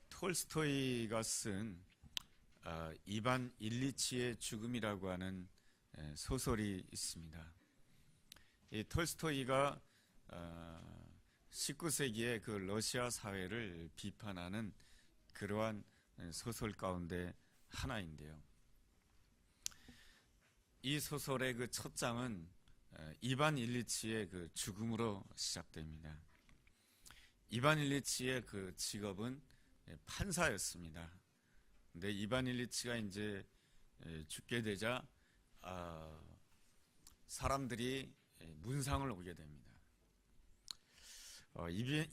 톨스토이가 쓴 이반 일리치의 죽음이라고 하는 소설이 있습니다. 이 톨스토이가 19세기의 그 러시아 사회를 비판하는 그러한 소설 가운데 하나인데요. 이 소설의 그 첫 장은 이반 일리치의 그 죽음으로 시작됩니다. 이반 일리치의 그 직업은 판사였습니다. 근데 이반 일리치가 이제 죽게 되자 사람들이 문상을 오게 됩니다.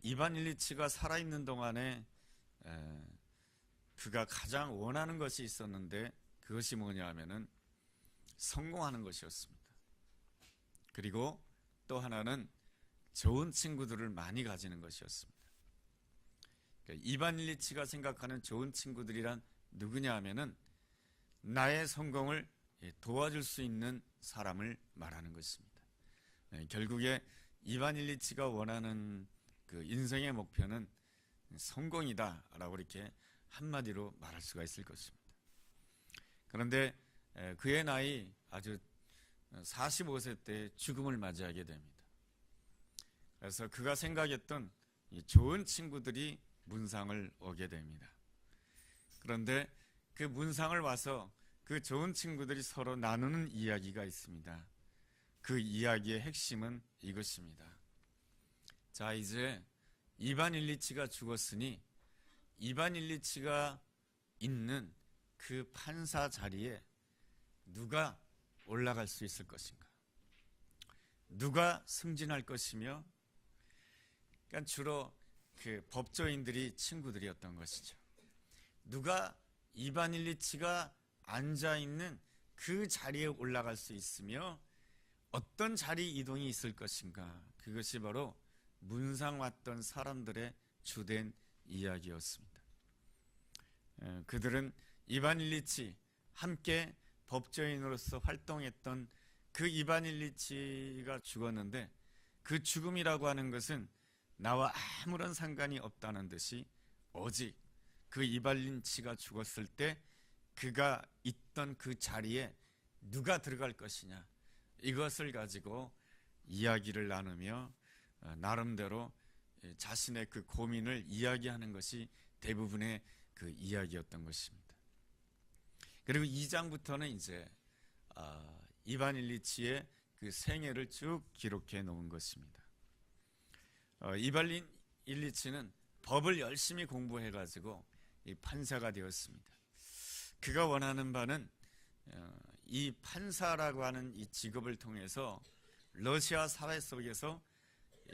이반 일리치가 살아있는 동안에 그가 가장 원하는 것이 있었는데 그것이 뭐냐 하면은 성공하는 것이었습니다. 그리고 또 하나는 좋은 친구들을 많이 가지는 것이었습니다. 이반 일리치가 생각하는 좋은 친구들이란 누구냐 하면은 나의 성공을 도와줄 수 있는 사람을 말하는 것입니다. 결국에 이반 일리치가 원하는 그 인생의 목표는 성공이다라고 이렇게 한마디로 말할 수가 있을 것입니다. 그런데 그의 나이 아주 45세 때 죽음을 맞이하게 됩니다. 그래서 그가 생각했던 좋은 친구들이 문상을 오게 됩니다. 그런데 그 문상을 와서 그 좋은 친구들이 서로 나누는 이야기가 있습니다. 그 이야기의 핵심은 이것입니다. 자, 이제 이반 일리치가 죽었으니 이반 일리치가 있는 그 판사 자리에 누가 올라갈 수 있을 것인가? 누가 승진할 것이며, 그러니까 주로 그 법조인들이 친구들이었던 것이죠. 누가 이반 일리치가 앉아 있는 그 자리에 올라갈 수 있으며 어떤 자리 이동이 있을 것인가? 그것이 바로 문상 왔던 사람들의 주된 이야기였습니다. 그들은 이반 일리치 함께 법조인으로서 활동했던 그 이반 일리치가 죽었는데 그 죽음이라고 하는 것은 나와 아무런 상관이 없다는 듯이 오직 그 이반 일리치가 죽었을 때 그가 있던 그 자리에 누가 들어갈 것이냐, 이것을 가지고 이야기를 나누며 나름대로 자신의 그 고민을 이야기하는 것이 대부분의 그 이야기였던 것입니다. 그리고 2장부터는 이제 이반 일리치의 그 생애를 쭉 기록해 놓은 것입니다. 이반 일리치는 법을 열심히 공부해 가지고 이 판사가 되었습니다. 그가 원하는 바는 이 판사라고 하는 이 직업을 통해서 러시아 사회 속에서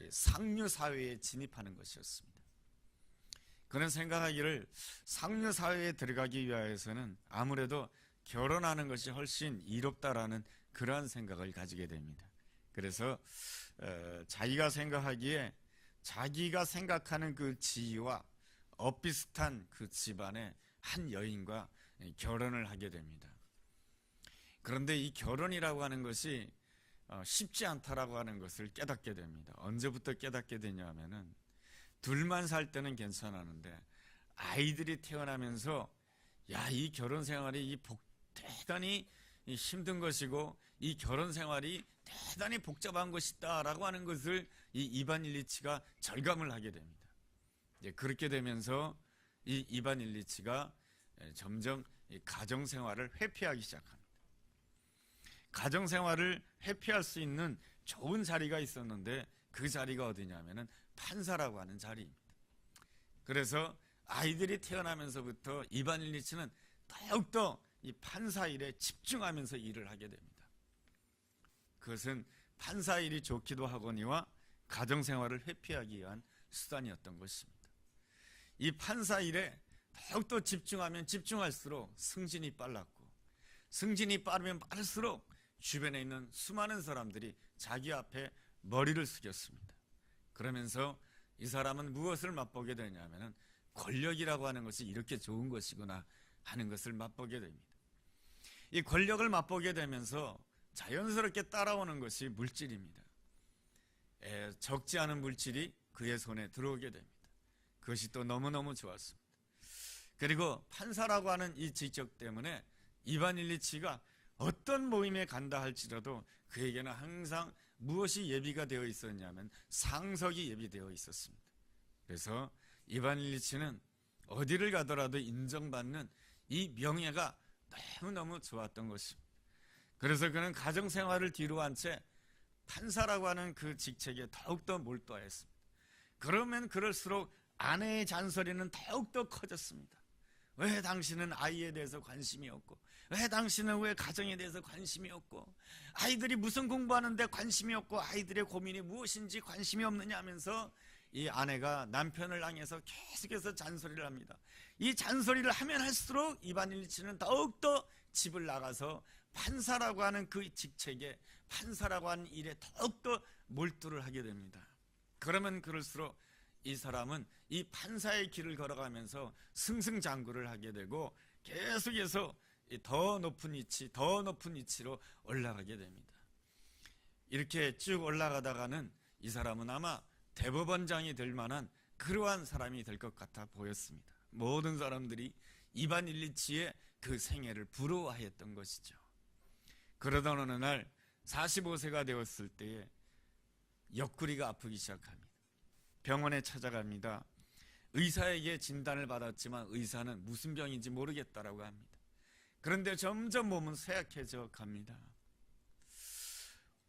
상류 사회에 진입하는 것이었습니다. 그는 생각하기를 상류 사회에 들어가기 위해서는 아무래도 결혼하는 것이 훨씬 이롭다라는 그러한 생각을 가지게 됩니다. 그래서 자기가 생각하기에 자기가 생각하는 그 지위와 엇비슷한 그 집안의 한 여인과 결혼을 하게 됩니다. 그런데 이 결혼이라고 하는 것이 쉽지 않다라고 하는 것을 깨닫게 됩니다. 언제부터 깨닫게 되냐 하면은 둘만 살 때는 괜찮았는데 아이들이 태어나면서 이 결혼 생활이 대단히 힘든 것이고 이 결혼 생활이 대단히 복잡한 것이다라고 하는 것을 이 이반 일리치가 절감을 하게 됩니다. 이제 그렇게 되면서 이 이반 일리치가 점점 가정 생활을 회피하기 시작합니다. 가정 생활을 회피할 수 있는 좋은 자리가 있었는데 그 자리가 어디냐면은 판사라고 하는 자리입니다. 그래서 아이들이 태어나면서부터 이반 일리치는 더욱더 이 판사 일에 집중하면서 일을 하게 됩니다. 그것은 판사 일이 좋기도 하거니와 가정 생활을 회피하기 위한 수단이었던 것입니다. 이 판사 일에 더욱더 집중하면 집중할수록 승진이 빨랐고, 승진이 빠르면 빠를수록 주변에 있는 수많은 사람들이 자기 앞에 머리를 숙였습니다. 그러면서 이 사람은 무엇을 맛보게 되냐면은 권력이라고 하는 것이 이렇게 좋은 것이구나 하는 것을 맛보게 됩니다. 이 권력을 맛보게 되면서 자연스럽게 따라오는 것이 물질입니다. 적지 않은 물질이 그의 손에 들어오게 됩니다. 그것이 또 너무너무 좋았습니다. 그리고 판사라고 하는 이 직책 때문에 이반 일리치가 어떤 모임에 간다 할지라도 그에게는 항상 무엇이 예비가 되어 있었냐면 상석이 예비되어 있었습니다. 그래서 이반 일리치는 어디를 가더라도 인정받는 이 명예가 너무너무 좋았던 것입니다. 그래서 그는 가정생활을 뒤로 한 채 판사라고 하는 그 직책에 더욱더 몰두하였습니다. 그러면 그럴수록 아내의 잔소리는 더욱더 커졌습니다. 왜 당신은 아이에 대해서 관심이 없고, 왜 당신은 왜 가정에 대해서 관심이 없고, 아이들이 무슨 공부하는데 관심이 없고, 아이들의 고민이 무엇인지 관심이 없느냐 하면서 이 아내가 남편을 향해서 계속해서 잔소리를 합니다. 이 잔소리를 하면 할수록 이반 일리치는 더욱더 집을 나가서 판사라고 하는 그 직책에, 판사라고 하는 일에 더욱더 몰두를 하게 됩니다. 그러면 그럴수록 이 사람은 이 판사의 길을 걸어가면서 승승장구를 하게 되고 계속해서 더 높은 위치로 올라가게 됩니다. 이렇게 쭉 올라가다가는 이 사람은 아마 대법원장이 될 만한 그러한 사람이 될 것 같아 보였습니다. 모든 사람들이 이반 일리치의 그 생애를 부러워하였던 것이죠. 그러던 어느 날 45세가 되었을 때에 옆구리가 아프기 시작합니다. 병원에 찾아갑니다. 의사에게 진단을 받았지만 의사는 무슨 병인지 모르겠다라고 합니다. 그런데 점점 몸은 쇠약해져 갑니다.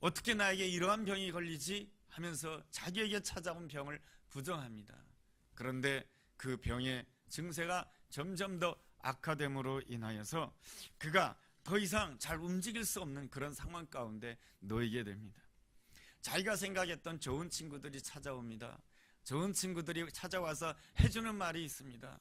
어떻게 나에게 이러한 병이 걸리지 하면서 자기에게 찾아온 병을 부정합니다. 그런데 그 병의 증세가 점점 더 악화됨으로 인하여서 그가 더 이상 잘 움직일 수 없는 그런 상황 가운데 놓이게 됩니다. 자기가 생각했던 좋은 친구들이 찾아옵니다. 좋은 친구들이 찾아와서 해주는 말이 있습니다.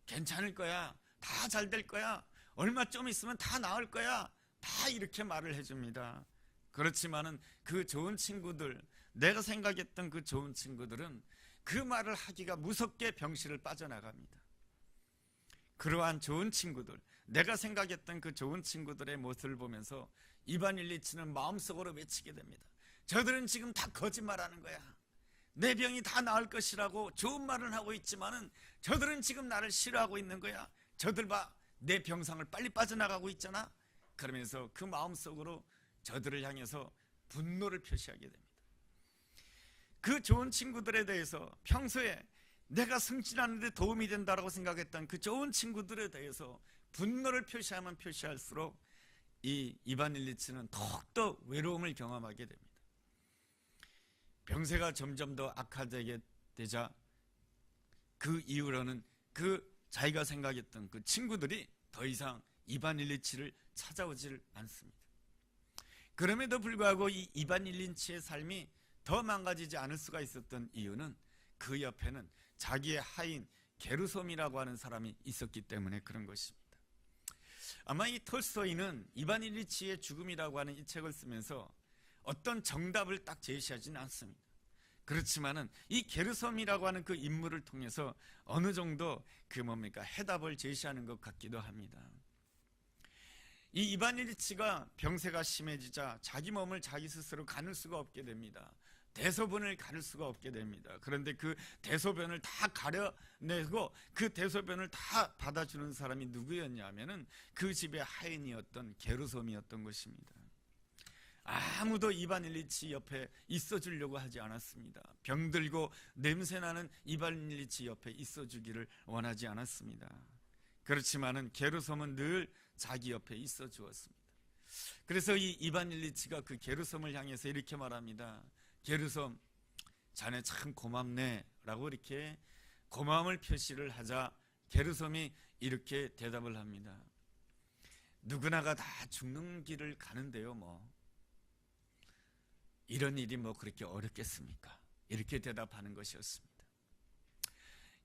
괜찮을 거야. 다 잘 될 거야. 얼마 좀 있으면 다 나을 거야. 다 이렇게 말을 해줍니다. 그렇지만은 그 좋은 친구들, 내가 생각했던 그 좋은 친구들은 그 말을 하기가 무섭게 병실을 빠져나갑니다. 그러한 좋은 친구들, 내가 생각했던 그 좋은 친구들의 모습을 보면서 이반 일리치는 마음속으로 외치게 됩니다. 저들은 지금 다 거짓말하는 거야. 내 병이 다 나을 것이라고 좋은 말을 하고 있지만은 저들은 지금 나를 싫어하고 있는 거야. 저들 봐, 내 병상을 빨리 빠져나가고 있잖아. 그러면서 그 마음속으로 저들을 향해서 분노를 표시하게 됩니다. 그 좋은 친구들에 대해서 평소에 내가 승진하는 데 도움이 된다고 생각했던 그 좋은 친구들에 대해서 분노를 표시하면 표시할수록 이 이반 일리치는 더욱더 외로움을 경험하게 됩니다. 병세가 점점 더 악화되게 되자 그 이후로는 그 자기가 생각했던 그 친구들이 더 이상 이반 일리치를 찾아오질 않습니다. 그럼에도 불구하고 이 이반 일리치의 삶이 더 망가지지 않을 수가 있었던 이유는 그 옆에는 자기의 하인 게르솜이라고 하는 사람이 있었기 때문에 그런 것입니다. 아마 이 톨스토이는 이반 일리치의 죽음이라고 하는 이 책을 쓰면서 어떤 정답을 딱 제시하지는 않습니다. 그렇지만은 이 게르솜이라고 하는 그 인물을 통해서 어느 정도 해답을 제시하는 것 같기도 합니다. 이 이반 일리치가 병세가 심해지자 자기 몸을 자기 스스로 가눌 수가 없게 됩니다. 대소변을 가릴 수가 없게 됩니다. 그런데 그 대소변을 다 가려내고 그 대소변을 다 받아주는 사람이 누구였냐면은 그 집의 하인이었던 게르솜이었던 것입니다. 아무도 이반 일리치 옆에 있어주려고 하지 않았습니다. 병들고 냄새나는 이반 일리치 옆에 있어주기를 원하지 않았습니다. 그렇지만은 게르솜은 늘 자기 옆에 있어 주었습니다. 그래서 이 이반 일리치가 그 게르솜을 향해서 이렇게 말합니다. 게르솜, 자네 참 고맙네 라고 이렇게 고마움을 표시를 하자 게르솜이 이렇게 대답을 합니다. 누구나가 다 죽는 길을 가는데요, 이런 일이 그렇게 어렵겠습니까? 이렇게 대답하는 것이었습니다.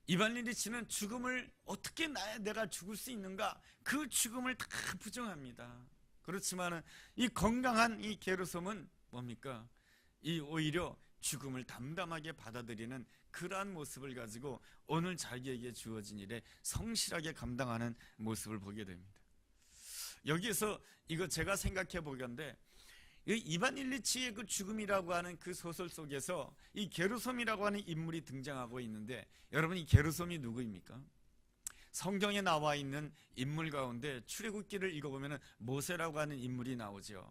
이반 일리치는 죽음을 어떻게 내가 죽을 수 있는가? 그 죽음을 다 부정합니다. 그렇지만은 이 건강한 이 게르솜은 뭡니까? 이 오히려 죽음을 담담하게 받아들이는 그러한 모습을 가지고 오늘 자기에게 주어진 일에 성실하게 감당하는 모습을 보게 됩니다. 여기에서 이거 제가 생각해 보건데 이반 일리치의 그 죽음이라고 하는 그 소설 속에서 이 게르솜이라고 하는 인물이 등장하고 있는데, 여러분, 이 게르솜이 누구입니까? 성경에 나와 있는 인물 가운데 출애굽기를 읽어보면 모세라고 하는 인물이 나오죠.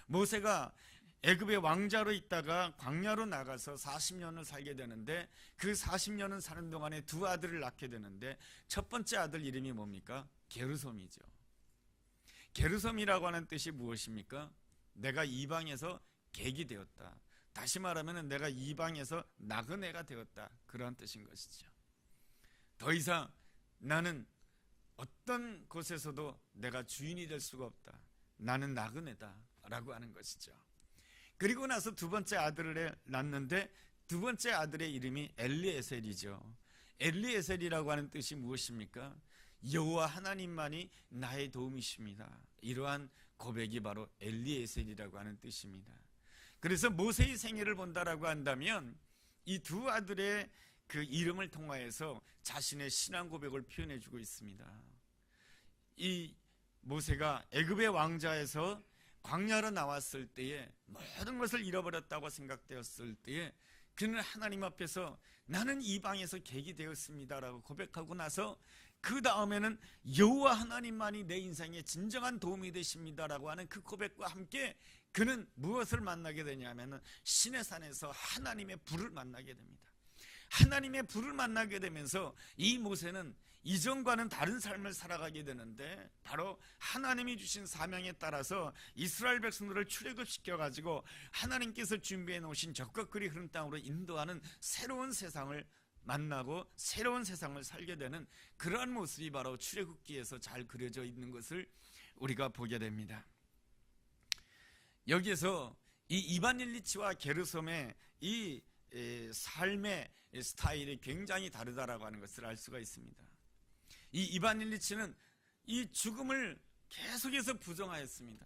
모세가 애굽의 왕자로 있다가 광야로 나가서 40년을 살게 되는데, 그 40년을 사는 동안에 두 아들을 낳게 되는데, 첫 번째 아들 이름이 뭡니까? 게르솜이죠. 게르솜이라고 하는 뜻이 무엇입니까? 내가 이방에서 객이 되었다. 다시 말하면 내가 이방에서 나그네가 되었다. 그런 뜻인 것이죠. 더 이상 나는 어떤 곳에서도 내가 주인이 될 수가 없다. 나는 나그네다 라고 하는 것이죠. 그리고 나서 두 번째 아들을 낳는데, 두 번째 아들의 이름이 엘리에셀이죠. 엘리에셀이라고 하는 뜻이 무엇입니까? 여호와 하나님만이 나의 도움이십니다. 이러한 고백이 바로 엘리에셀이라고 하는 뜻입니다. 그래서 모세의 생애를 본다라고 한다면 이 두 아들의 그 이름을 통하여서 자신의 신앙 고백을 표현해 주고 있습니다. 이 모세가 애굽의 왕자에서 광야로 나왔을 때에 모든 것을 잃어버렸다고 생각되었을 때에 그는 하나님 앞에서 나는 이방에서 객이 되었습니다라고 고백하고 나서, 그 다음에는 여호와 하나님만이 내 인생에 진정한 도움이 되십니다라고 하는 그 고백과 함께 그는 무엇을 만나게 되냐면 시내 산에서 하나님의 불을 만나게 됩니다. 하나님의 불을 만나게 되면서 이 모세는 이전과는 다른 삶을 살아가게 되는데, 바로 하나님이 주신 사명에 따라서 이스라엘 백성들을 출애굽시켜 가지고 하나님께서 준비해 놓으신 적과 꿀이 흐른 땅으로 인도하는 새로운 세상을 만나고 새로운 세상을 살게 되는 그러한 모습이 바로 출애굽기에서 잘 그려져 있는 것을 우리가 보게 됩니다. 여기에서 이 이반 일리치와 게르솜의 이 삶의 스타일이 굉장히 다르다라고 하는 것을 알 수가 있습니다. 이 이반 일리치는 이 죽음을 계속해서 부정하였습니다.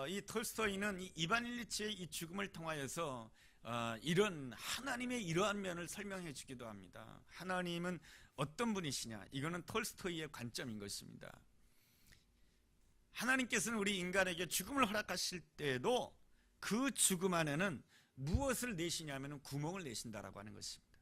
이 톨스토이는 이 이반 일리치의 이 죽음을 통하여서 이런 하나님의 이러한 면을 설명해 주기도 합니다. 하나님은 어떤 분이시냐? 이거는 톨스토이의 관점인 것입니다. 하나님께서는 우리 인간에게 죽음을 허락하실 때에도 그 죽음 안에는 무엇을 내시냐면 구멍을 내신다라고 하는 것입니다.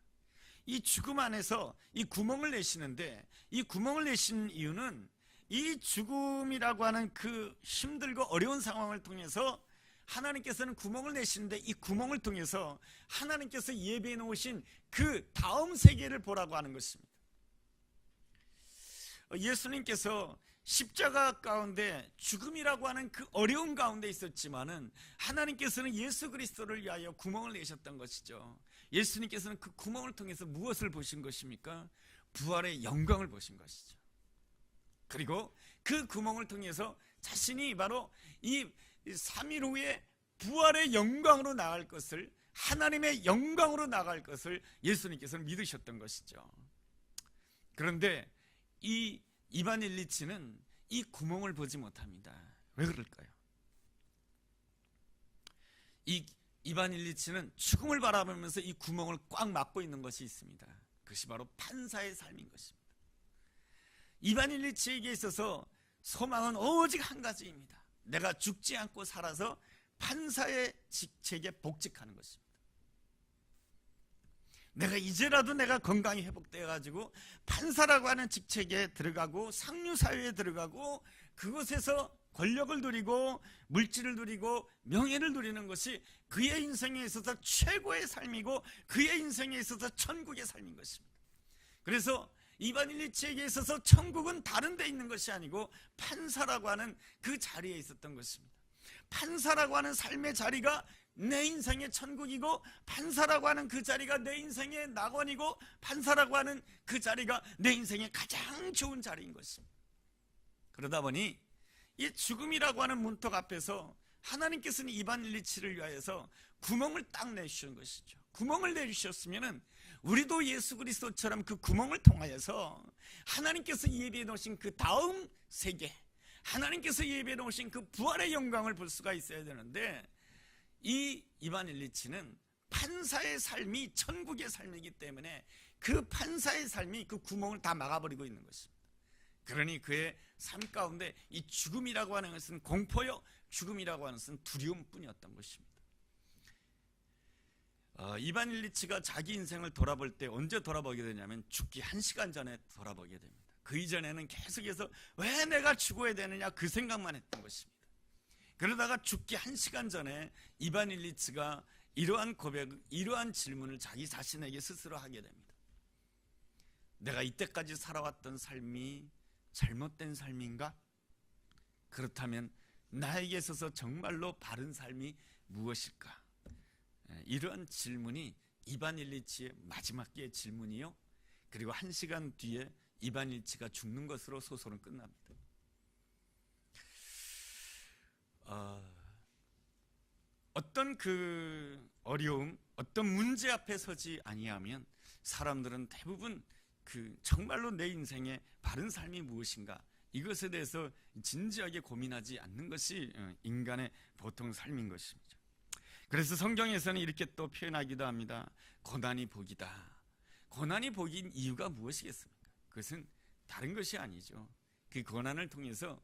이 죽음 안에서 이 구멍을 내시는데, 이 구멍을 내신 이유는 이 죽음이라고 하는 그 힘들고 어려운 상황을 통해서 하나님께서는 구멍을 내시는데, 이 구멍을 통해서 하나님께서 예비해 놓으신 그 다음 세계를 보라고 하는 것입니다. 예수님께서 십자가 가운데 죽음이라고 하는 그 어려운 가운데 있었지만은 하나님께서는 예수 그리스도를 위하여 구멍을 내셨던 것이죠. 예수님께서는 그 구멍을 통해서 무엇을 보신 것입니까? 부활의 영광을 보신 것이죠. 그리고 그 구멍을 통해서 자신이 바로 이 3일 후에 부활의 영광으로 나갈 것을, 하나님의 영광으로 나갈 것을 예수님께서는 믿으셨던 것이죠. 그런데 이 이반 일리치는 이 구멍을 보지 못합니다. 왜 그럴까요? 이 이반 일리치는 죽음을 바라보면서 이 구멍을 꽉 막고 있는 것이 있습니다. 그것이 바로 판사의 삶인 것입니다. 이반 일리치에게 있어서 소망은 오직 한 가지입니다. 내가 죽지 않고 살아서 판사의 직책에 복직하는 것입니다. 내가 이제라도 내가 건강이 회복되어 가지고 판사라고 하는 직책에 들어가고 상류사회에 들어가고 그곳에서 권력을 누리고 물질을 누리고 명예를 누리는 것이 그의 인생에 있어서 최고의 삶이고 그의 인생에 있어서 천국의 삶인 것입니다. 그래서 이반 일리치에게 있어서 천국은 다른 데 있는 것이 아니고 판사라고 하는 그 자리에 있었던 것입니다. 판사라고 하는 삶의 자리가 내 인생의 천국이고, 판사라고 하는 그 자리가 내 인생의 낙원이고, 판사라고 하는 그 자리가 내 인생의 가장 좋은 자리인 것입니다. 그러다 보니 이 죽음이라고 하는 문턱 앞에서 하나님께서는 이반 일리치를 위하여서 구멍을 딱 내주신 것이죠. 구멍을 내주셨으면 우리도 예수 그리스도처럼 그 구멍을 통하여서 하나님께서 예비해 놓으신 그 다음 세계, 하나님께서 예비해 놓으신 그 부활의 영광을 볼 수가 있어야 되는데, 이 이반 일리치는 판사의 삶이 천국의 삶이기 때문에 그 판사의 삶이 그 구멍을 다 막아버리고 있는 것입니다. 그러니 그의 삶 가운데 이 죽음이라고 하는 것은 공포요, 죽음이라고 하는 것은 두려움뿐이었던 것입니다. 이반 일리치가 자기 인생을 돌아볼 때 언제 돌아보게 되냐면 죽기 1시간 전에 돌아보게 됩니다. 그 이전에는 계속해서 왜 내가 죽어야 되느냐 그 생각만 했던 것입니다. 그러다가 죽기 1시간 전에 이반 일리치가 이러한 고백, 이러한 질문을 자기 자신에게 스스로 하게 됩니다. 내가 이때까지 살아왔던 삶이 잘못된 삶인가? 그렇다면 나에게 있어서 정말로 바른 삶이 무엇일까? 이러한 질문이 이반 일리치의 마지막 기의 질문이요, 그리고 1시간 뒤에 이반 일리치가 죽는 것으로 소설은 끝납니다. 어떤 그 어려움, 어떤 문제 앞에 서지 아니하면 사람들은 대부분 그 정말로 내 인생의 바른 삶이 무엇인가, 이것에 대해서 진지하게 고민하지 않는 것이 인간의 보통 삶인 것입니다. 그래서 성경에서는 이렇게 또 표현하기도 합니다. 고난이 복이다. 고난이 복인 이유가 무엇이겠습니까? 그것은 다른 것이 아니죠. 그 고난을 통해서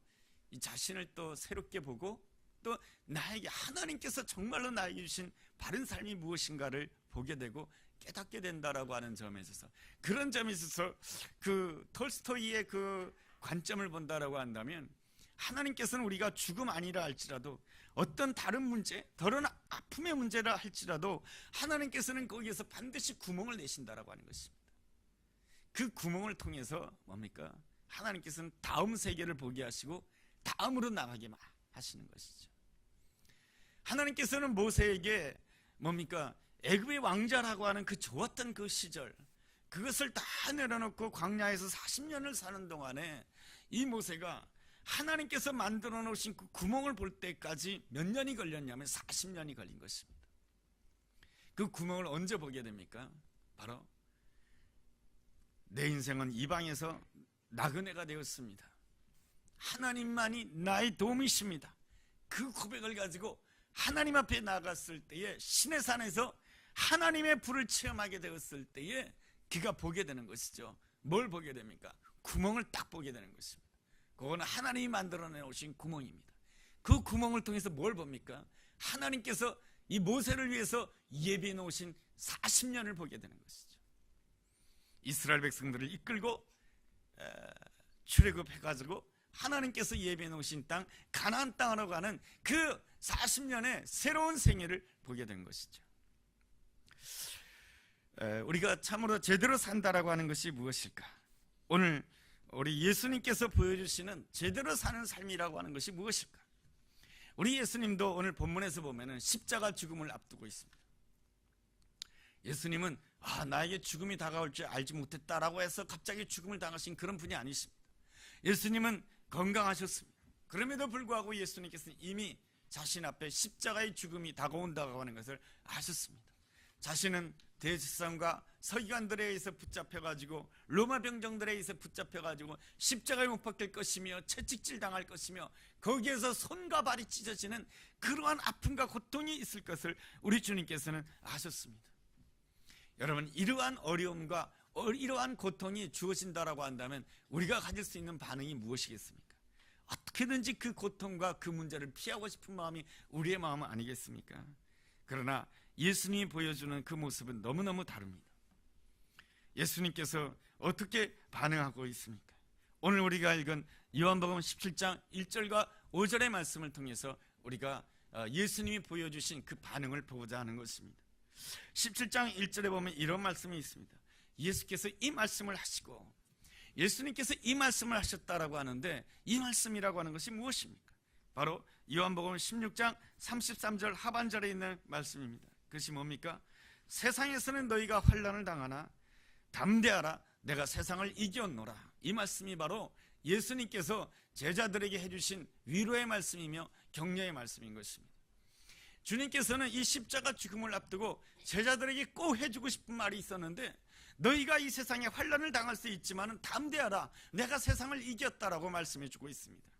이 자신을 또 새롭게 보고 또 나에게 하나님께서 정말로 나에게 주신 바른 삶이 무엇인가를 보게 되고 깨닫게 된다라고 하는 점에 있어서, 그런 점에 있어서 그 톨스토이의 그 관점을 본다라고 한다면, 하나님께서는 우리가 죽음 아니라 할지라도 어떤 다른 문제, 더러운 아픔의 문제라 할지라도 하나님께서는 거기에서 반드시 구멍을 내신다라고 하는 것입니다. 그 구멍을 통해서 뭡니까? 하나님께서는 다음 세계를 보게 하시고 다음으로 나가게 하시는 것이죠. 하나님께서는 모세에게 뭡니까? 애굽의 왕자라고 하는 그 좋았던 그 시절, 그것을 다 내려놓고 광야에서 40년을 사는 동안에 이 모세가 하나님께서 만들어 놓으신 그 구멍을 볼 때까지 몇 년이 걸렸냐면 40년이 걸린 것입니다. 그 구멍을 언제 보게 됩니까? 바로 내 인생은 이방에서 나그네가 되었습니다. 하나님만이 나의 도움이십니다. 그 고백을 가지고 하나님 앞에 나갔을 때에, 신의 산에서 하나님의 불을 체험하게 되었을 때에 그가 보게 되는 것이죠. 뭘 보게 됩니까? 구멍을 딱 보게 되는 것입니다. 그거는 하나님이 만들어내 오신 구멍입니다. 그 구멍을 통해서 뭘 봅니까? 하나님께서 이 모세를 위해서 예비해 놓으신 40년을 보게 되는 것이죠. 이스라엘 백성들을 이끌고 출애굽해가지고 하나님께서 예비해 놓으신 땅, 가나안 땅으로 가는 그 40년의 새로운 생애를 보게 된 것이죠. 우리가 참으로 제대로 산다라고 하는 것이 무엇일까? 오늘 우리 예수님께서 보여주시는 제대로 사는 삶이라고 하는 것이 무엇일까? 우리 예수님도 오늘 본문에서 보면은 십자가 죽음을 앞두고 있습니다. 예수님은 나에게 죽음이 다가올 줄 알지 못했다라고 해서 갑자기 죽음을 당하신 그런 분이 아니십니다. 예수님은 건강하셨습니다. 그럼에도 불구하고 예수님께서는 이미 자신 앞에 십자가의 죽음이 다가온다고 하는 것을 아셨습니다. 자신은 대제사장과 서기관들에 의해서 붙잡혀가지고 로마 병정들에 의해서 붙잡혀가지고 십자가에 못 박힐 것이며 채찍질 당할 것이며 거기에서 손과 발이 찢어지는 그러한 아픔과 고통이 있을 것을 우리 주님께서는 아셨습니다. 여러분, 이러한 어려움과 이러한 고통이 주어진다라고 한다면 우리가 가질 수 있는 반응이 무엇이겠습니까? 어떻게든지 그 고통과 그 문제를 피하고 싶은 마음이 우리의 마음은 아니겠습니까? 그러나 예수님이 보여주는 그 모습은 너무너무 다릅니다. 예수님께서 어떻게 반응하고 있습니까? 오늘 우리가 읽은 요한복음 17장 1절과 5절의 말씀을 통해서 우리가 예수님이 보여주신 그 반응을 보고자 하는 것입니다. 17장 1절에 보면 이런 말씀이 있습니다. 예수께서 이 말씀을 하시고, 예수님께서 이 말씀을 하셨다라고 하는데 이 말씀이라고 하는 것이 무엇입니까? 바로 요한복음 16장 33절 하반절에 있는 말씀입니다. 그것이 뭡니까? 세상에서는 너희가 환난을 당하나 담대하라, 내가 세상을 이겼노라. 이 말씀이 바로 예수님께서 제자들에게 해주신 위로의 말씀이며 격려의 말씀인 것입니다. 주님께서는 이 십자가 죽음을 앞두고 제자들에게 꼭 해주고 싶은 말이 있었는데, 너희가 이 세상에 환난을 당할 수 있지만 담대하라, 내가 세상을 이겼다라고 말씀해주고 있습니다.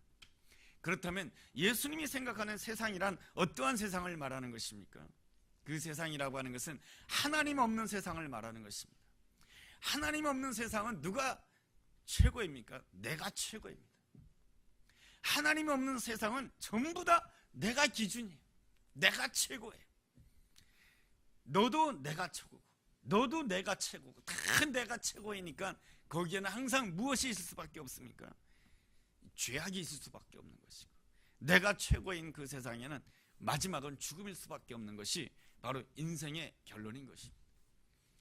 그렇다면 예수님이 생각하는 세상이란 어떠한 세상을 말하는 것입니까? 그 세상이라고 하는 것은 하나님 없는 세상을 말하는 것입니다. 하나님 없는 세상은 누가 최고입니까? 내가 최고입니다. 하나님이 없는 세상은 전부 다 내가 기준이에요. 내가 최고예요. 너도 내가 최고고, 너도 내가 최고고, 다 내가 최고이니까 거기에는 항상 무엇이 있을 수밖에 없습니까? 죄악이 있을 수밖에 없는 것이고, 내가 최고인 그 세상에는 마지막은 죽음일 수밖에 없는 것이 바로 인생의 결론인 것입니다.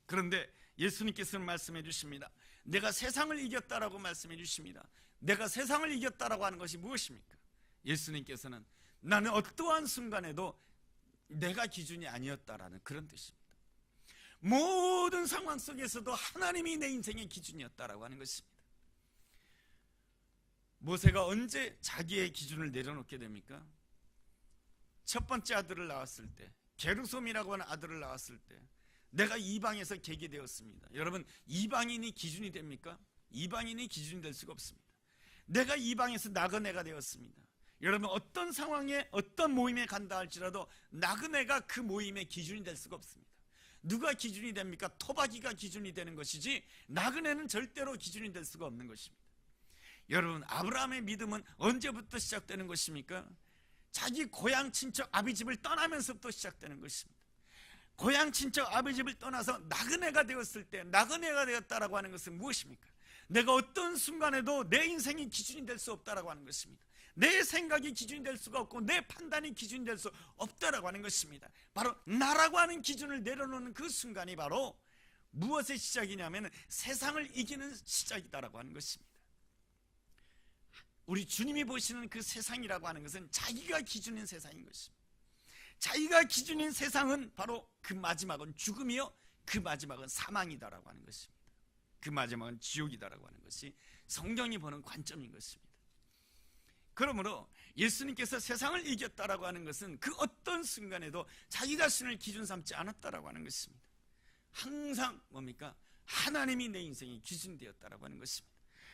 그런데 예수님께서는 말씀해 주십니다. 내가 세상을 이겼다라고 말씀해 주십니다. 내가 세상을 이겼다라고 하는 것이 무엇입니까? 예수님께서는 나는 어떠한 순간에도 내가 기준이 아니었다라는 그런 뜻입니다. 모든 상황 속에서도 하나님이 내 인생의 기준이었다라고 하는 것입니다. 모세가 언제 자기의 기준을 내려놓게 됩니까? 첫 번째 아들을 낳았을 때, 게르솜이라고 하는 아들을 낳았을 때, 내가 이방에서 계게 되었습니다. 여러분, 이방인이 기준이 됩니까? 이방인이 기준이 될 수가 없습니다. 내가 이방에서 나그네가 되었습니다. 여러분, 어떤 상황에 어떤 모임에 간다 할지라도 나그네가 그 모임의 기준이 될 수가 없습니다. 누가 기준이 됩니까? 토박이가 기준이 되는 것이지 나그네는 절대로 기준이 될 수가 없는 것입니다. 여러분, 아브라함의 믿음은 언제부터 시작되는 것입니까? 자기 고향 친척 아비집을 떠나면서부터 시작되는 것입니다. 고향 친척 아비집을 떠나서 나그네가 되었을 때, 나그네가 되었다라고 하는 것은 무엇입니까? 내가 어떤 순간에도 내 인생이 기준이 될 수 없다라고 하는 것입니다. 내 생각이 기준이 될 수가 없고 내 판단이 기준이 될 수 없다라고 하는 것입니다. 바로 나라고 하는 기준을 내려놓는 그 순간이 바로 무엇의 시작이냐면 세상을 이기는 시작이다라고 하는 것입니다. 우리 주님이 보시는 그 세상이라고 하는 것은 자기가 기준인 세상인 것입니다. 자기가 기준인 세상은 바로 그 마지막은 죽음이요, 그 마지막은 사망이다라고 하는 것입니다. 그 마지막은 지옥이다라고 하는 것이 성경이 보는 관점인 것입니다. 그러므로 예수님께서 세상을 이겼다라고 하는 것은 그 어떤 순간에도 자기 자신을 기준 삼지 않았다라고 하는 것입니다. 항상 뭡니까? 하나님이 내 인생의 기준이 되었다라고 하는 것입니다.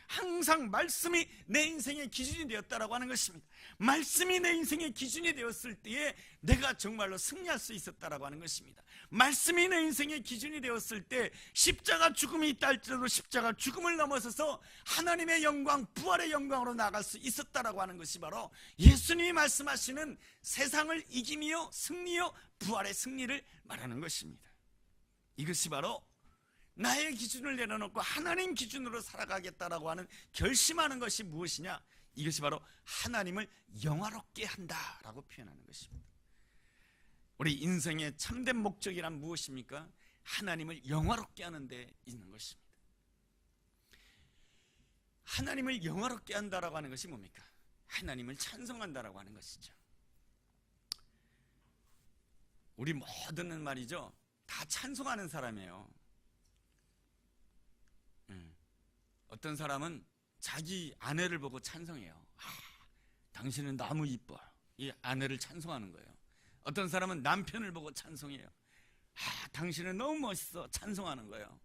항상 말씀이 내 인생의 기준이 되었다라고 하는 것입니다. 말씀이 내 인생의 기준이 되었을 때에 내가 정말로 승리할 수 있었다라고 하는 것입니다. 말씀이 내 인생의 기준이 되었을 때 십자가 죽음이 있다 할지라도 십자가 죽음을 넘어서서 하나님의 영광, 부활의 영광으로 나아갈 수 있었다라고 하는 것이 바로 예수님이 말씀하시는 세상을 이김이요, 승리요, 부활의 승리를 말하는 것입니다. 이것이 바로 나의 기준을 내려놓고 하나님 기준으로 살아가겠다라고 하는 결심하는 것이 무엇이냐? 이것이 바로 하나님을 영화롭게 한다라고 표현하는 것입니다. 우리 인생의 참된 목적이란 무엇입니까? 하나님을 영화롭게 하는 데 있는 것입니다. 하나님을 영화롭게 한다라고 하는 것이 뭡니까? 하나님을 찬송한다라고 하는 것이죠. 우리 모두는 말이죠, 다 찬송하는 사람이에요. 어떤 사람은 자기 아내를 보고 찬송해요. 당신은 너무 이뻐. 이 아내를 찬송하는 거예요. 어떤 사람은 남편을 보고 찬송해요. 당신은 너무 멋있어. 찬송하는 거예요.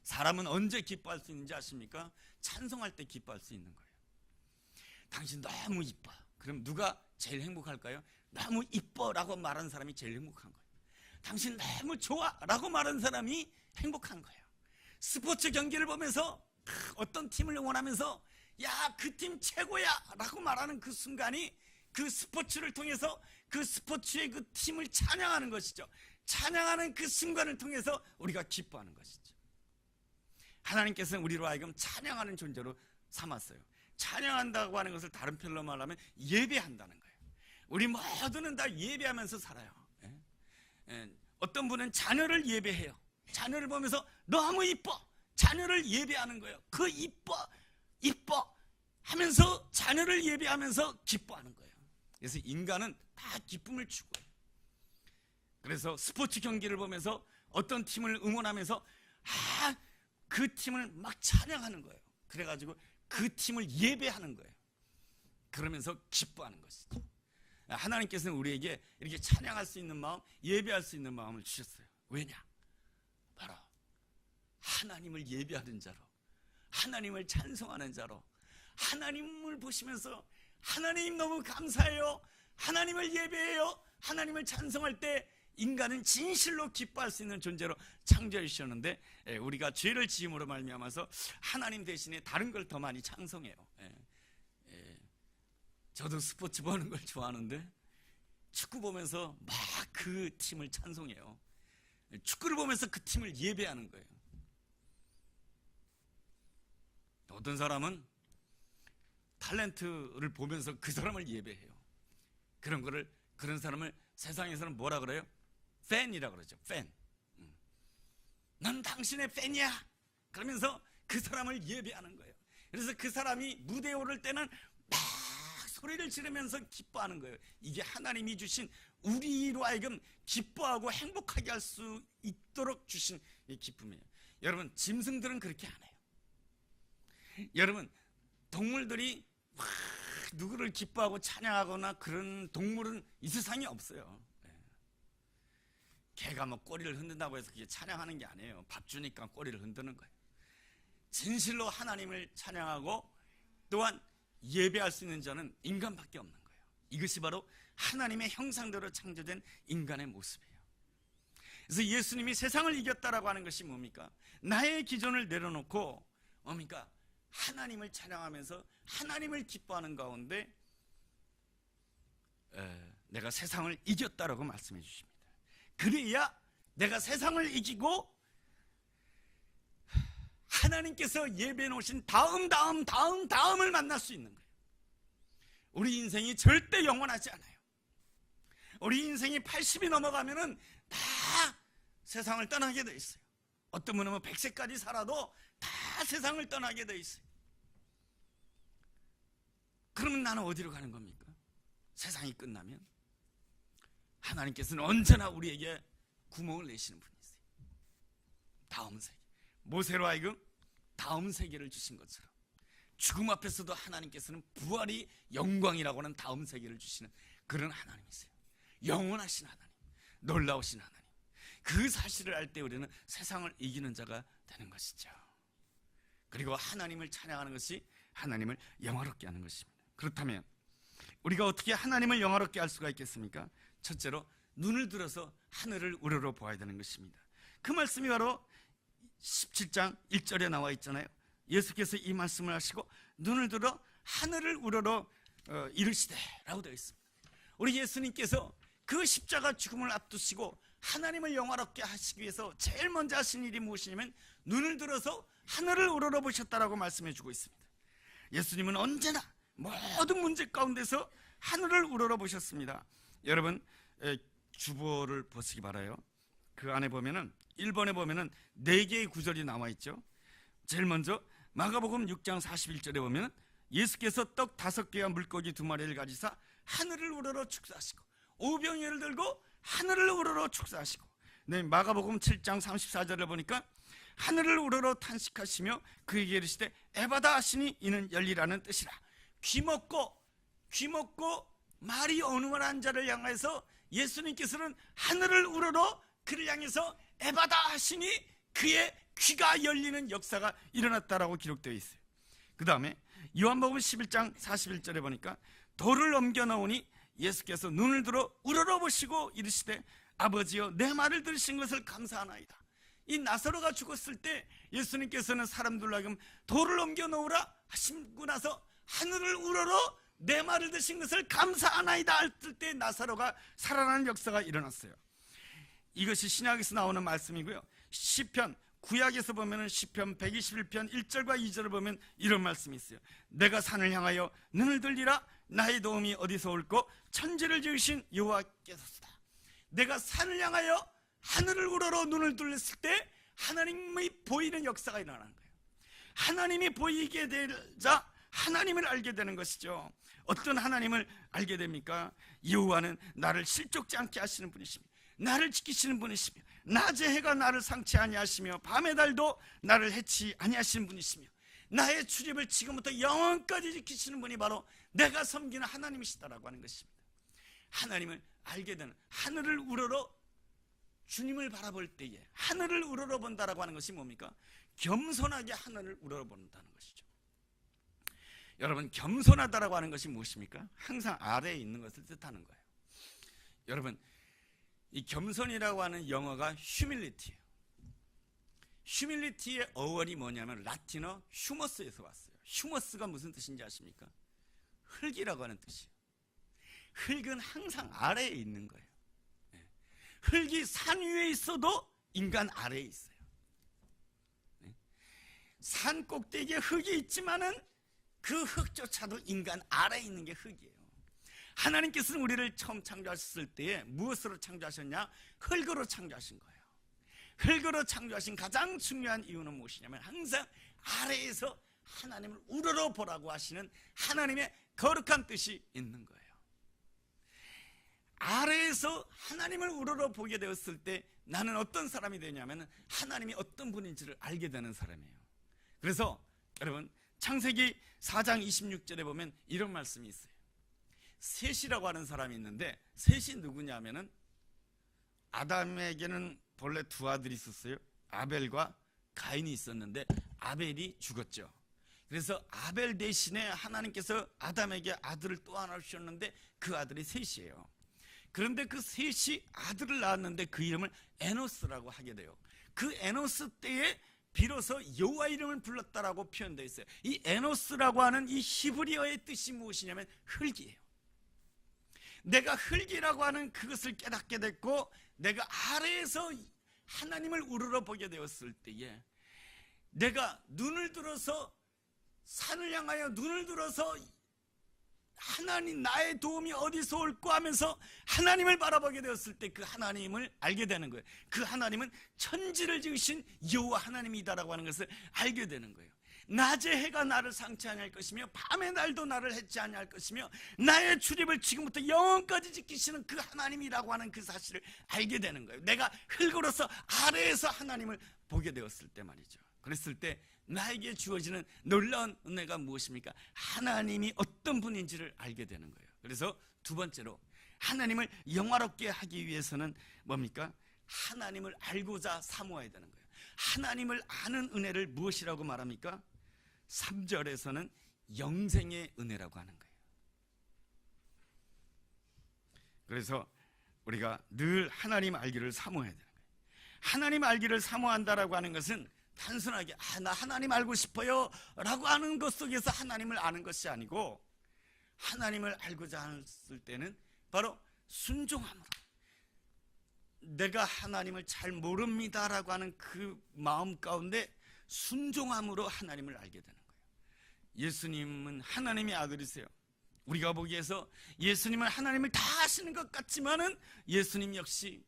사람은 언제 기뻐할 수 있는지 아십니까? 찬송할 때 기뻐할 수 있는 거예요. 당신 너무 이뻐. 그럼 누가 제일 행복할까요? 너무 이뻐라고 말하는 사람이 제일 행복한 거예요. 당신 너무 좋아라고 말하는 사람이 행복한 거예요. 스포츠 경기를 보면서 어떤 팀을 응원하면서 야, 그 팀 최고야 라고 말하는 그 순간이 그 스포츠를 통해서 그 스포츠의 그 팀을 찬양하는 것이죠. 찬양하는 그 순간을 통해서 우리가 기뻐하는 것이죠. 하나님께서는 우리로 하여금 찬양하는 존재로 삼았어요. 찬양한다고 하는 것을 다른 표현로 말하면 예배한다는 거예요. 우리 모두는 다 예배하면서 살아요. 어떤 분은 자녀를 예배해요. 자녀를 보면서 너무 이뻐. 자녀를 예배하는 거예요. 그 이뻐 하면서 자녀를 예배하면서 기뻐하는 거예요. 그래서 인간은 다 기쁨을 추구해요. 그래서 스포츠 경기를 보면서 어떤 팀을 응원하면서 그 팀을 막 찬양하는 거예요. 그래가지고 그 팀을 예배하는 거예요. 그러면서 기뻐하는 것이죠. 하나님께서는 우리에게 이렇게 찬양할 수 있는 마음, 예배할 수 있는 마음을 주셨어요. 왜냐? 바로 하나님을 예배하는 자로, 하나님을 찬송하는 자로, 하나님을 보시면서 하나님 너무 감사해요, 하나님을 예배해요, 하나님을 찬송할 때 인간은 진실로 기뻐할 수 있는 존재로 창조해 주셨는데 우리가 죄를 지음으로 말미암아서 하나님 대신에 다른 걸 더 많이 찬송해요. 저도 스포츠 보는 걸 좋아하는데 축구 보면서 막 그 팀을 찬송해요. 축구를 보면서 그 팀을 예배하는 거예요. 어떤 사람은 탤런트를 보면서 그 사람을 예배해요. 그런 사람을 세상에서는 뭐라 그래요? 팬이라 그러죠. 팬. 난 당신의 팬이야. 그러면서 그 사람을 예배하는 거예요. 그래서 그 사람이 무대에 오를 때는 막 소리를 지르면서 기뻐하는 거예요. 이게 하나님이 주신 우리로 하여금 기뻐하고 행복하게 할 수 있도록 주신 이 기쁨이에요. 여러분, 짐승들은 그렇게 안 해요. 여러분, 동물들이 막 누구를 기뻐하고 찬양하거나 그런 동물은 이 세상에 없어요. 개가 뭐 꼬리를 흔든다고 해서 그게 찬양하는 게 아니에요. 밥 주니까 꼬리를 흔드는 거예요. 진실로 하나님을 찬양하고 또한 예배할 수 있는 자는 인간밖에 없는 거예요. 이것이 바로 하나님의 형상대로 창조된 인간의 모습이에요. 그래서 예수님이 세상을 이겼다라고 하는 것이 뭡니까? 나의 기존을 내려놓고 뭡니까? 하나님을 찬양하면서 하나님을 기뻐하는 가운데 내가 세상을 이겼다라고 말씀해 주십니다. 그래야 내가 세상을 이기고 하나님께서 예배해 놓으신 다음을 만날 수 있는 거예요. 우리 인생이 절대 영원하지 않아요. 우리 인생이 80이 넘어가면은 다 세상을 떠나게 돼 있어요. 어떤 분은 100세까지 살아도 다 세상을 떠나게 돼 있어요. 그러면 나는 어디로 가는 겁니까? 세상이 끝나면 하나님께서는 언제나 우리에게 구멍을 내시는 분이세요. 다음 세계, 모세로 하여금 다음 세계를 주신 것처럼 죽음 앞에서도 하나님께서는 부활이 영광이라고 하는 다음 세계를 주시는 그런 하나님이세요. 영원하신 하나님, 놀라우신 하나님. 그 사실을 알 때 우리는 세상을 이기는 자가 되는 것이죠. 그리고 하나님을 찬양하는 것이 하나님을 영화롭게 하는 것입니다. 그렇다면 우리가 어떻게 하나님을 영화롭게 할 수가 있겠습니까? 첫째로 눈을 들어서 하늘을 우러러 보아야 되는 것입니다. 그 말씀이 바로 17장 1절에 나와 있잖아요. 예수께서 이 말씀을 하시고 눈을 들어 하늘을 우러러 이르시되 라고 되어 있습니다. 우리 예수님께서 그 십자가 죽음을 앞두시고 하나님을 영화롭게 하시기 위해서 제일 먼저 하신 일이 무엇이냐면 눈을 들어서 하늘을 우러러 보셨다라고 말씀해 주고 있습니다. 예수님은 언제나 모든 문제 가운데서 하늘을 우러러 보셨습니다. 여러분, 주보를 보시기 바라요. 그 안에 보면은 1번에 보면은 4개의 구절이 나와 있죠. 제일 먼저 마가복음 6장 41절에 보면 예수께서 떡 5개와 물고기 2마리를 가지사 하늘을 우러러 축사하시고 오병이어를 들고 하늘을 우러러 축사하시고, 네, 마가복음 7장 34절을 보니까 하늘을 우러러 탄식하시며 그에게 이르시되 에바다 하시니 이는 열리라는 뜻이라. 귀 먹고 말이 어눌한 자를 향해서 예수님께서는 하늘을 우러러 그를 향해서 에바다 하시니 그의 귀가 열리는 역사가 일어났다라고 기록되어 있어요. 그 다음에 요한복음 11장 41절에 보니까 돌을 넘겨 놓으니 예수께서 눈을 들어 우러러 보시고 이르시되 아버지여 내 말을 들으신 것을 감사하나이다. 이 나사로가 죽었을 때 예수님께서는 사람들로 하여금 돌을 넘겨 놓으라 하시고 나서 하늘을 우러러 내 말을 들으신 것을 감사하나이다 할 때 나사로가 살아나는 역사가 일어났어요. 이것이 신약에서 나오는 말씀이고요. 시편, 구약에서 보면 시편 121편 1절과 2절을 보면 이런 말씀이 있어요. 내가 산을 향하여 눈을 들리라 나의 도움이 어디서 올꼬 천지를 지으신 여호와께서다. 내가 산을 향하여 하늘을 우러러 눈을 들렸을 때 하나님이 보이는 역사가 일어나는 거예요. 하나님이 보이게 되자 하나님을 알게 되는 것이죠. 어떤 하나님을 알게 됩니까? 여호와는 나를 실족지 않게 하시는 분이시며 나를 지키시는 분이시며 낮의 해가 나를 상치 아니하시며 밤의 달도 나를 해치 아니하시는 분이시며 나의 출입을 지금부터 영원까지 지키시는 분이 바로 내가 섬기는 하나님이시다라고 하는 것입니다. 하나님을 알게 되는, 하늘을 우러러 주님을 바라볼 때에 하늘을 우러러 본다라고 하는 것이 뭡니까? 겸손하게 하늘을 우러러 본다는 것이죠. 여러분, 겸손하다라고 하는 것이 무엇입니까? 항상 아래에 있는 것을 뜻하는 거예요. 여러분, 이 겸손이라고 하는 영어가 휴밀리티예요. 휴밀리티의 어원이 뭐냐면 라틴어 휴머스에서 왔어요. 휴머스가 무슨 뜻인지 아십니까? 흙이라고 하는 뜻이에요. 흙은 항상 아래에 있는 거예요. 흙이 산 위에 있어도 인간 아래에 있어요. 산 꼭대기에 흙이 있지만은 그 흙조차도 인간 아래에 있는 게 흙이에요. 하나님께서는 우리를 처음 창조하셨을 때에 무엇으로 창조하셨냐? 흙으로 창조하신 거예요. 흙으로 창조하신 가장 중요한 이유는 무엇이냐면 항상 아래에서 하나님을 우러러 보라고 하시는 하나님의 거룩한 뜻이 있는 거예요. 아래에서 하나님을 우러러 보게 되었을 때 나는 어떤 사람이 되냐면 하나님이 어떤 분인지를 알게 되는 사람이에요. 그래서 여러분 창세기 4장 26절에 보면 이런 말씀이 있어요. 셋이라고 하는 사람이 있는데 셋이 누구냐면은 아담에게는 본래 두 아들이 있었어요. 아벨과 가인이 있었는데 아벨이 죽었죠. 그래서 아벨 대신에 하나님께서 아담에게 아들을 또 하나 주셨는데 그 아들이 셋이에요. 그런데 그 셋이 아들을 낳았는데 그 이름을 에노스라고 하게 돼요. 그 에노스 때에 비로소 여호와 이름을 불렀다라고 표현되어 있어요. 이 에노스라고 하는 이 히브리어의 뜻이 무엇이냐면 흙이에요. 내가 흙이라고 하는 그것을 깨닫게 됐고 내가 아래에서 하나님을 우러러 보게 되었을 때에 내가 눈을 들어서 산을 향하여 눈을 들어서 하나님 나의 도움이 어디서 올까 하면서 하나님을 바라보게 되었을 때 그 하나님을 알게 되는 거예요. 그 하나님은 천지를 지으신 여호와 하나님이다라고 하는 것을 알게 되는 거예요. 낮에 해가 나를 상치 아니할 것이며 밤의 날도 나를 해치 아니할 것이며 나의 출입을 지금부터 영원까지 지키시는 그 하나님이라고 하는 그 사실을 알게 되는 거예요. 내가 흙으로서 아래에서 하나님을 보게 되었을 때 말이죠. 그랬을 때 나에게 주어지는 놀라운 은혜가 무엇입니까? 하나님이 어떤 분인지를 알게 되는 거예요. 그래서 두 번째로 하나님을 영화롭게 하기 위해서는 뭡니까? 하나님을 알고자 사모해야 되는 거예요. 하나님을 아는 은혜를 무엇이라고 말합니까? 3절에서는 영생의 은혜라고 하는 거예요. 그래서 우리가 늘 하나님 알기를 사모해야 되는 거예요. 하나님 알기를 사모한다라고 하는 것은 단순하게 나 하나님 알고 싶어요 라고 하는 것 속에서 하나님을 아는 것이 아니고 하나님을 알고자 했을 때는 바로 순종함으로 내가 하나님을 잘 모릅니다 라고 하는 그 마음 가운데 순종함으로 하나님을 알게 되는 거예요. 예수님은 하나님의 아들이세요. 우리가 보기에서 예수님은 하나님을 다 아시는 것 같지만은 예수님 역시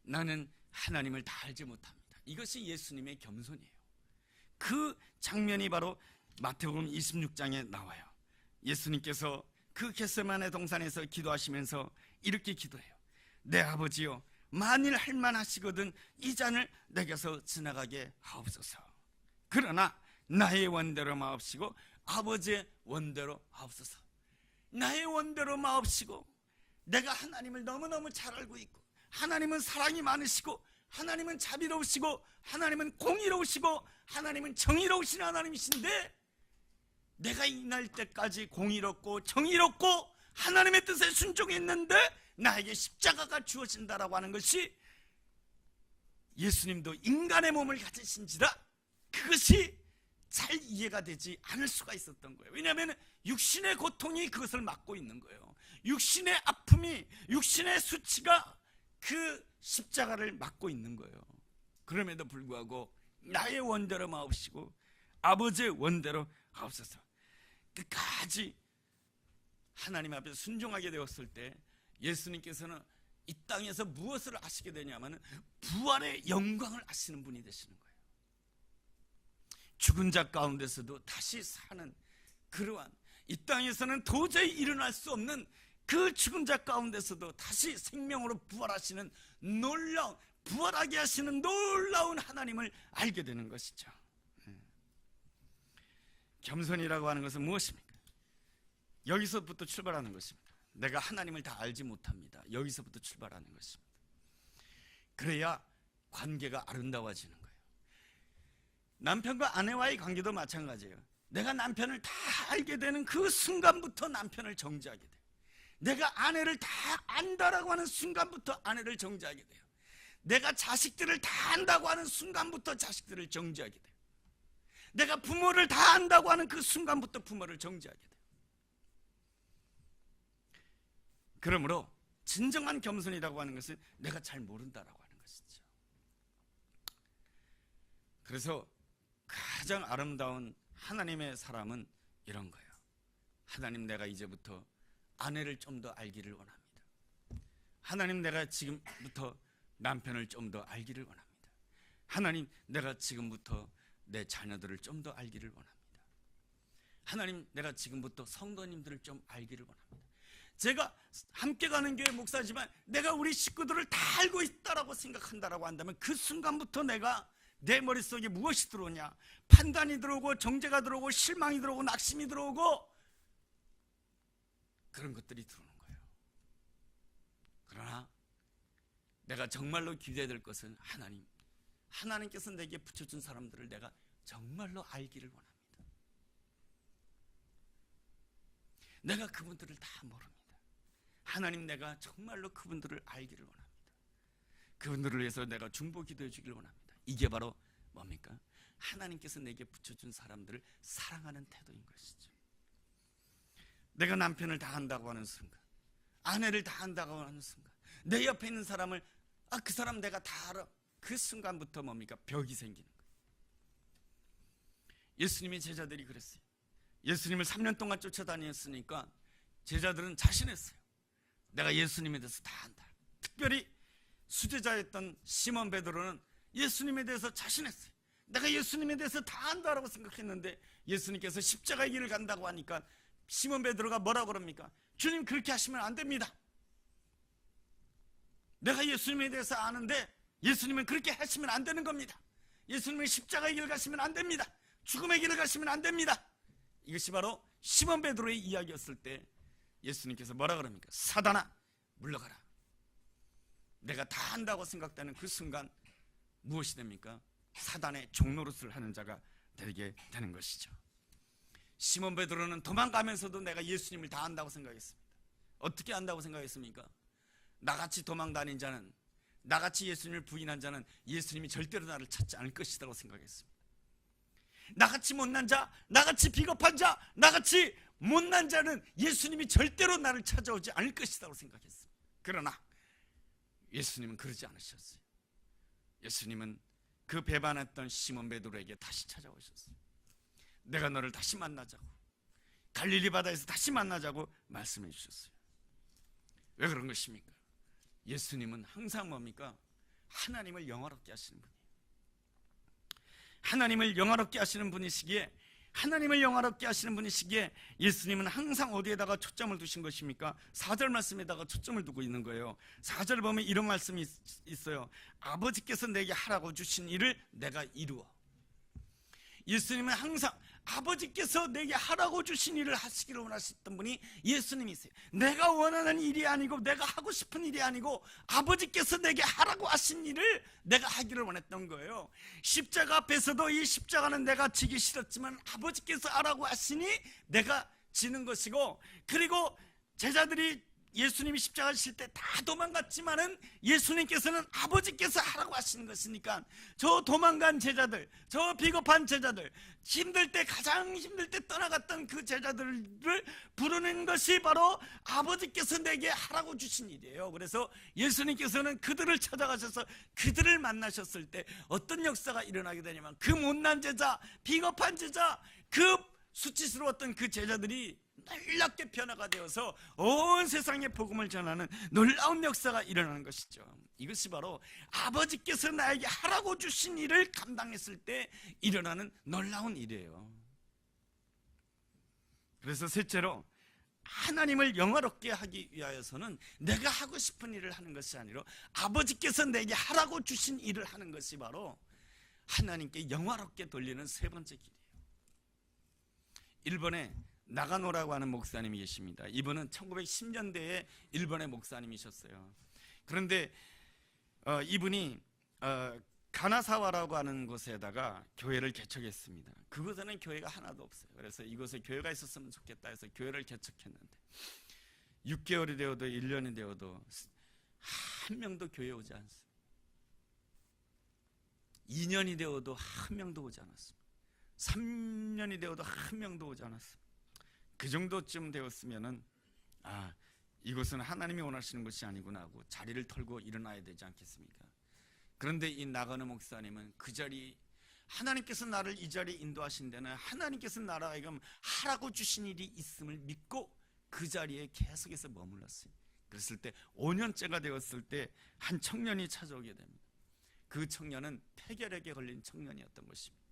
나는 하나님을 다 알지 못합니다. 이것이 예수님의 겸손이에요. 그 장면이 바로 마태복음 26장에 나와요. 예수님께서 그 겟세마네 동산에서 기도하시면서 이렇게 기도해요. 내 아버지여, 만일 할 만하시거든 이 잔을 내게서 지나가게 하옵소서. 그러나 나의 원대로 마옵시고 아버지의 원대로 하옵소서. 나의 원대로 마옵시고 내가 하나님을 너무너무 잘 알고 있고 하나님은 사랑이 많으시고 하나님은 자비로우시고 하나님은 공의로우시고 하나님은 정의로우신 하나님이신데 내가 이 날 때까지 공의롭고 정의롭고 하나님의 뜻에 순종했는데 나에게 십자가가 주어진다라고 하는 것이 예수님도 인간의 몸을 가지신지라 그것이 잘 이해가 되지 않을 수가 있었던 거예요. 왜냐하면 육신의 고통이 그것을 막고 있는 거예요. 육신의 아픔이 육신의 수치가 그 십자가를 막고 있는 거예요. 그럼에도 불구하고 나의 원대로 마옵시고 아버지의 원대로 하옵소서. 끝까지 하나님 앞에 순종하게 되었을 때 예수님께서는 이 땅에서 무엇을 아시게 되냐면 부활의 영광을 아시는 분이 되시는 거예요. 죽은 자 가운데서도 다시 사는 그러한 이 땅에서는 도저히 일어날 수 없는 그 죽은 자 가운데서도 다시 생명으로 부활하시는 놀라운 부활하게 하시는 놀라운 하나님을 알게 되는 것이죠. 겸손이라고 하는 것은 무엇입니까? 여기서부터 출발하는 것입니다. 내가 하나님을 다 알지 못합니다. 여기서부터 출발하는 것입니다. 그래야 관계가 아름다워지는 거예요. 남편과 아내와의 관계도 마찬가지예요. 내가 남편을 다 알게 되는 그 순간부터 남편을 정죄하게 돼요. 내가 아내를 다 안다라고 하는 순간부터 아내를 정죄하게 돼요. 내가 자식들을 다 안다고 하는 순간부터 자식들을 정죄하게 돼요. 내가 부모를 다 안다고 하는 그 순간부터 부모를 정죄하게 돼요. 그러므로 진정한 겸손이라고 하는 것은 내가 잘 모른다라고 하는 것이죠. 그래서 가장 아름다운 하나님의 사람은 이런 거예요. 하나님, 내가 이제부터 아내를 좀 더 알기를 원합니다. 하나님, 내가 지금부터 남편을 좀 더 알기를 원합니다. 하나님, 내가 지금부터 내 자녀들을 좀 더 알기를 원합니다. 하나님, 내가 지금부터 성도님들을 좀 알기를 원합니다. 제가 함께 가는 교회 목사지만 내가 우리 식구들을 다 알고 있다라고 생각한다라고 한다면 그 순간부터 내가 내 머릿속에 무엇이 들어오냐? 판단이 들어오고 정죄가 들어오고 실망이 들어오고 낙심이 들어오고 그런 것들이 들어오는 거예요. 그러나 내가 정말로 기대해야 될 것은 하나님께서 내게 붙여준 사람들을 내가 정말로 알기를 원합니다. 내가 그분들을 다 모릅니다. 하나님, 내가 정말로 그분들을 알기를 원합니다. 그분들을 위해서 내가 중보 기도해 주기를 원합니다. 이게 바로 뭡니까? 하나님께서 내게 붙여준 사람들을 사랑하는 태도인 것이죠. 내가 남편을 다 안다고 하는 순간, 아내를 다 안다고 하는 순간, 내 옆에 있는 사람을 그 사람 내가 다 알아. 그 순간부터 뭡니까? 벽이 생기는 거예요. 예수님의 제자들이 그랬어요. 예수님을 3년 동안 쫓아다녔으니까 제자들은 자신했어요. 내가 예수님에 대해서 다 안다. 특별히 수제자였던 시몬 베드로는 예수님에 대해서 자신했어요. 내가 예수님에 대해서 다 안다라고 생각했는데 예수님께서 십자가의 길을 간다고 하니까 시몬 베드로가 뭐라고 그럽니까? 주님, 그렇게 하시면 안 됩니다. 내가 예수님에 대해서 아는데 예수님은 그렇게 하시면 안 되는 겁니다. 예수님은 십자가의 길을 가시면 안 됩니다. 죽음의 길을 가시면 안 됩니다. 이것이 바로 시몬 베드로의 이야기였을 때 예수님께서 뭐라 그럽니까? 사단아, 물러가라. 내가 다 안다고 생각되는 그 순간 무엇이 됩니까? 사단의 종노릇을 하는 자가 되게 되는 것이죠. 시몬 베드로는 도망가면서도 내가 예수님을 다 안다고 생각했습니다. 어떻게 안다고 생각했습니까? 나같이 도망 다닌 자는, 나같이 예수님을 부인한 자는 예수님이 절대로 나를 찾지 않을 것이라고 생각했습니다. 나같이 못난 자, 나같이 비겁한 자, 나같이 못난 자는 예수님이 절대로 나를 찾아오지 않을 것이라고 생각했습니다. 그러나 예수님은 그러지 않으셨어요. 예수님은 그 배반했던 시몬 베드로에게 다시 찾아오셨어요. 내가 너를 다시 만나자고, 갈릴리 바다에서 다시 만나자고 말씀해 주셨어요. 왜 그런 것입니까? 예수님은 항상 뭡니까? 하나님을 영화롭게 하시는 분이에요. 하나님을 영화롭게 하시는 분이시기에, 하나님을 영화롭게 하시는 분이시기에 예수님은 항상 어디에다가 초점을 두신 것입니까? 4절 말씀에다가 초점을 두고 있는 거예요. 4절 보면 이런 말씀이 있어요. 아버지께서 내게 하라고 주신 일을 내가 이루어. 예수님은 항상 아버지께서 내게 하라고 주신 일을 하시기를 원하셨던 분이 예수님이세요. 내가 원하는 일이 아니고, 내가 하고 싶은 일이 아니고, 아버지께서 내게 하라고 하신 일을 내가 하기를 원했던 거예요. 십자가 앞에서도 이 십자가는 내가 지기 싫었지만 아버지께서 하라고 하시니 내가 지는 것이고, 그리고 제자들이 예수님이 십자가 지실 때 다 도망갔지만은 예수님께서는 아버지께서 하라고 하시는 것이니까 저 도망간 제자들, 저 비겁한 제자들, 힘들 때, 가장 힘들 때 떠나갔던 그 제자들을 부르는 것이 바로 아버지께서 내게 하라고 주신 일이에요. 그래서 예수님께서는 그들을 찾아가셔서 그들을 만나셨을 때 어떤 역사가 일어나게 되냐면, 그 못난 제자, 비겁한 제자, 그 수치스러웠던 그 제자들이 놀랍게 변화가 되어서 온 세상에 복음을 전하는 놀라운 역사가 일어나는 것이죠. 이것이 바로 아버지께서 나에게 하라고 주신 일을 감당했을 때 일어나는 놀라운 일이에요. 그래서 셋째로, 하나님을 영화롭게 하기 위하여서는 내가 하고 싶은 일을 하는 것이 아니라 아버지께서 내게 하라고 주신 일을 하는 것이 바로 하나님께 영화롭게 돌리는 세 번째 길이에요. 일본에 나가노라고 하는 목사님이 계십니다. 이분은 1910년대에 일본의 목사님이셨어요. 그런데 이분이 가나사와라고 하는 곳에다가 교회를 개척했습니다. 그곳에는 교회가 하나도 없어요. 그래서 이곳에 교회가 있었으면 좋겠다 해서 교회를 개척했는데 6개월이 되어도 1년이 되어도 한 명도 교회에 오지 않습니다. 2년이 되어도 한 명도 오지 않았습니다. 3년이 되어도 한 명도 오지 않았습니다. 그 정도쯤 되었으면은 이것은 하나님이 원하시는 것이 아니구나 하고 자리를 털고 일어나야 되지 않겠습니까? 그런데 이 나가노 목사님은 그 자리, 하나님께서 나를 이 자리에 인도하신 데는 하나님께서 나를 하여금 하라고 주신 일이 있음을 믿고 그 자리에 계속해서 머물렀어요. 그랬을 때 5년째가 되었을 때 한 청년이 찾아오게 됩니다. 그 청년은 폐결핵에 걸린 청년이었던 것입니다.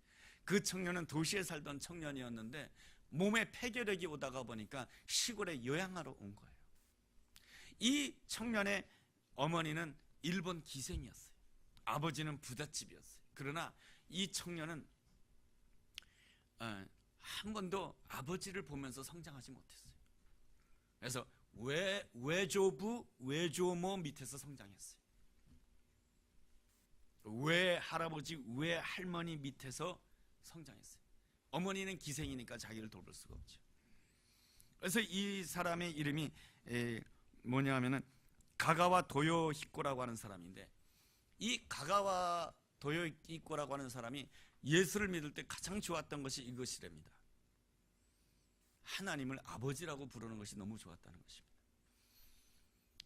그 청년은 도시에 살던 청년이었는데 몸에 폐결핵이 오다가 보니까 시골에 요양하러 온 거예요. 이 청년의 어머니는 일본 기생이었어요. 아버지는 부잣집이었어요. 그러나 이 청년은 한 번도 아버지를 보면서 성장하지 못했어요. 그래서 외조부, 외조모 밑에서 성장했어요. 외할아버지, 외할머니 밑에서 성장했어요. 어머니는 기생이니까 자기를 돌볼 수가 없죠. 그래서 이 사람의 이름이 뭐냐 하면은 가가와 도요히코라고 하는 사람인데, 이 가가와 도요히코라고 하는 사람이 예수를 믿을 때 가장 좋았던 것이 이것이랍니다. 하나님을 아버지라고 부르는 것이 너무 좋았다는 것입니다.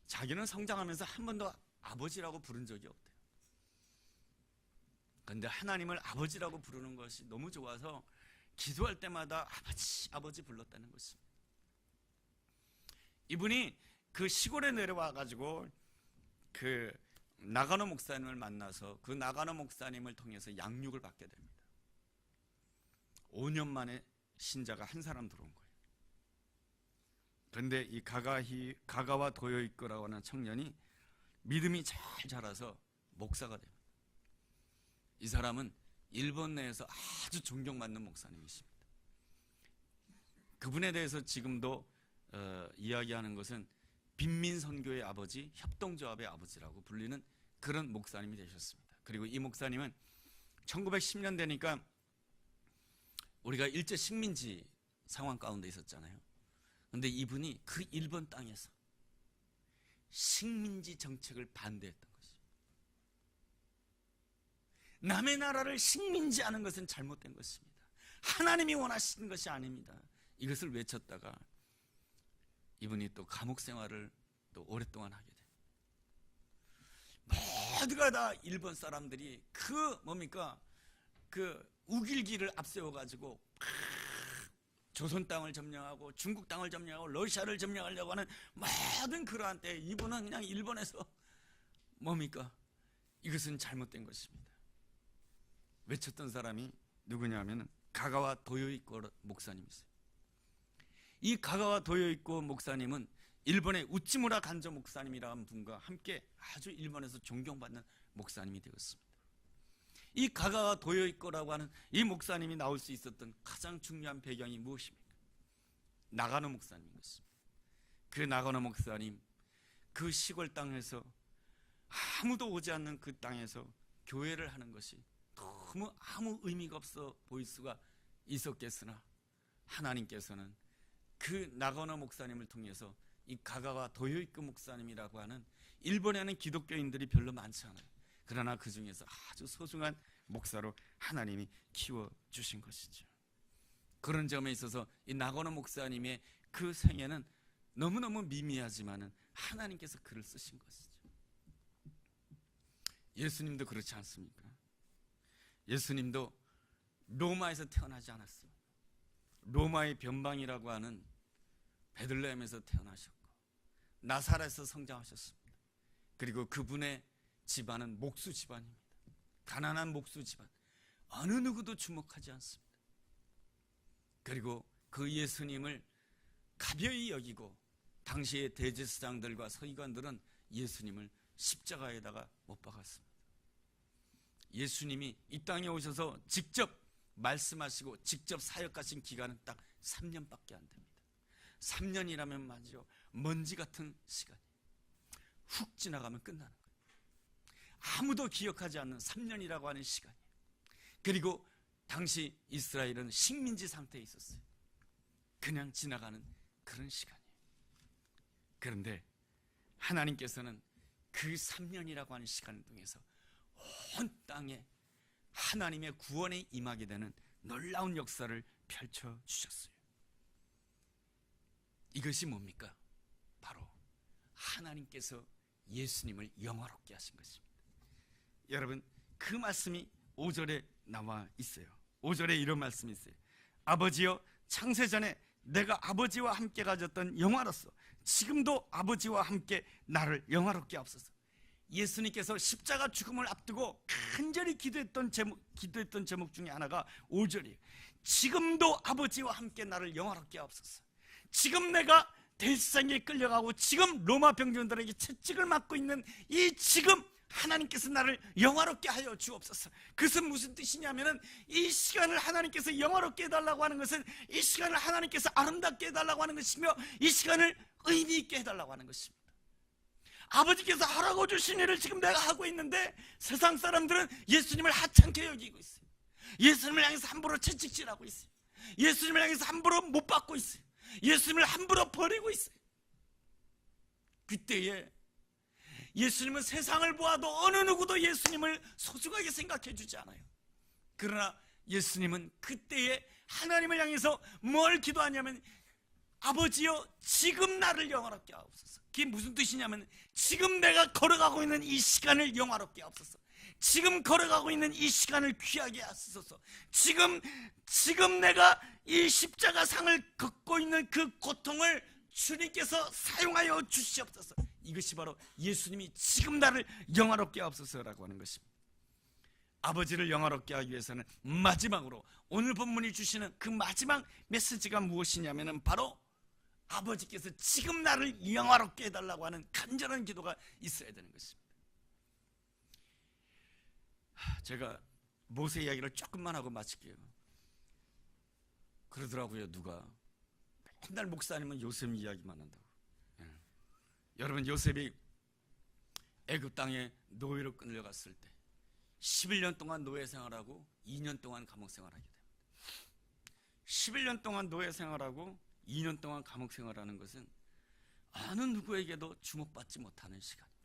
자기는 성장하면서 한 번도 아버지라고 부른 적이 없대요. 그런데 하나님을 아버지라고 부르는 것이 너무 좋아서 기도할 때마다 아버지, 아버지 불렀다는 것입니다. 이분이 그 시골에 내려와 가지고 그 나가노 목사님을 만나서 그 나가노 목사님을 통해서 양육을 받게 됩니다. 5년 만에 신자가 한 사람 들어온 거예요. 그런데 이 가가와 도요히코라고 하는 청년이 믿음이 잘 자라서 목사가 됩니다. 이 사람은 일본 내에서 아주 존경받는 목사님이십니다. 그분에 대해서 지금도 이야기하는 것은 빈민선교의 아버지, 협동조합의 아버지라고 불리는 그런 목사님이 되셨습니다. 그리고 이 목사님은 1910년 되니까 우리가 일제 식민지 상황 가운데 있었잖아요. 그런데 이분이 그 일본 땅에서 식민지 정책을 반대했던 것이죠. 남의 나라를 식민지하는 것은 잘못된 것입니다. 하나님이 원하시는 것이 아닙니다. 이것을 외쳤다가 이분이 또 감옥 생활을 또 오랫동안 하게 됩니다. 모두가 다 일본 사람들이 그 우길기를 앞세워 가지고 조선 땅을 점령하고 중국 땅을 점령하고 러시아를 점령하려고 하는 모든 그러한 때에 이분은 그냥 일본에서 이것은 잘못된 것입니다. 외쳤던 사람이 누구냐면 가가와 도요히코 목사님이세요. 이 가가와 도요히코 목사님은 일본의 우찌무라 간조 목사님이라는 분과 함께 아주 일본에서 존경받는 목사님이 되었습니다. 이 가가와 도요히코라고 하는 이 목사님이 나올 수 있었던 가장 중요한 배경이 무엇입니까? 나가노 목사님인 것입니다. 그 나가노 목사님, 그 시골 땅에서 아무도 오지 않는 그 땅에서 교회를 하는 것이 너무 아무 의미가 없어 보일 수가 있었겠으나 하나님께서는 그 나가노 목사님을 통해서 이 가가와 도요히코 목사님이라고 하는 일본에는 기독교인들이 별로 많지 않아요. 그러나 그 중에서 아주 소중한 목사로 하나님이 키워주신 것이죠. 그런 점에 있어서 이 나가노 목사님의 그 생애는 너무너무 미미하지만은 하나님께서 그를 쓰신 것이죠. 예수님도 그렇지 않습니까? 예수님도 로마에서 태어나지 않았습니다. 로마의 변방이라고 하는 베들레헴에서 태어나셨고 나사렛에서 성장하셨습니다. 그리고 그분의 집안은 목수 집안입니다. 가난한 목수 집안, 어느 누구도 주목하지 않습니다. 그리고 그 예수님을 가벼이 여기고 당시의 대제사장들과 서기관들은 예수님을 십자가에다가 못 박았습니다. 예수님이 이 땅에 오셔서 직접 말씀하시고 직접 사역하신 기간은 딱 3년밖에 안 됩니다. 3년이라면 말이죠, 먼지 같은 시간이 훅 지나가면 끝나는 거예요. 아무도 기억하지 않는 3년이라고 하는 시간이에요. 그리고 당시 이스라엘은 식민지 상태에 있었어요. 그냥 지나가는 그런 시간이에요. 그런데 하나님께서는 그 3년이라고 하는 시간을 통해서 온 땅에 하나님의 구원에 임하게 되는 놀라운 역사를 펼쳐주셨어요. 이것이 뭡니까? 바로 하나님께서 예수님을 영화롭게 하신 것입니다. 여러분, 그 말씀이 5절에 나와 있어요. 5절에 이런 말씀이 있어요. 아버지여, 창세전에 내가 아버지와 함께 가졌던 영화로서 지금도 아버지와 함께 나를 영화롭게 하옵소서. 예수님께서 십자가 죽음을 앞두고 간절히 기도했던 제목 중에 하나가 5절이에요. 지금도 아버지와 함께 나를 영화롭게 하옵소서. 지금 내가 대지상에 끌려가고 지금 로마 병정들에게 채찍을 맞고 있는 이 지금 하나님께서 나를 영화롭게 하여 주옵소서. 그것은 무슨 뜻이냐면은 이 시간을 하나님께서 영화롭게 해달라고 하는 것은 이 시간을 하나님께서 아름답게 해달라고 하는 것이며 이 시간을 의미 있게 해달라고 하는 것입니다. 아버지께서 하라고 주신 일을 지금 내가 하고 있는데 세상 사람들은 예수님을 하찮게 여기고 있어요. 예수님을 향해서 함부로 채찍질하고 있어요. 예수님을 향해서 함부로 못 받고 있어요. 예수님을 함부로 버리고 있어요. 그때에 예수님은 세상을 보아도 어느 누구도 예수님을 소중하게 생각해 주지 않아요. 그러나 예수님은 그때에 하나님을 향해서 뭘 기도하냐면 아버지여, 지금 나를 영화롭게 하옵소서. 그게 무슨 뜻이냐면 지금 내가 걸어가고 있는 이 시간을 영화롭게 하옵소서. 지금 걸어가고 있는 이 시간을 귀하게 하소서. 지금 내가 이 십자가 상을 걷고 있는 그 고통을 주님께서 사용하여 주시옵소서. 이것이 바로 예수님이 지금 나를 영화롭게 하옵소서라고 하는 것입니다. 아버지를 영화롭게 하기 위해서는 마지막으로 오늘 본문이 주시는 그 마지막 메시지가 무엇이냐면 바로 아버지께서 지금 나를 영화롭게 해달라고 하는 간절한 기도가 있어야 되는 것입니다. 제가 모세 이야기를 조금만 하고 마칠게요. 그러더라고요. 누가 맨날 목사님은 요셉 이야기만 한다고. 여러분, 요셉이 애굽 땅에 노예로 끌려갔을 때 11년 동안 노예 생활하고 2년 동안 감옥 생활하게 됩니다. 11년 동안 노예 생활하고 2년 동안 감옥 생활하는 것은 어느 누구에게도 주목받지 못하는 시간입니다.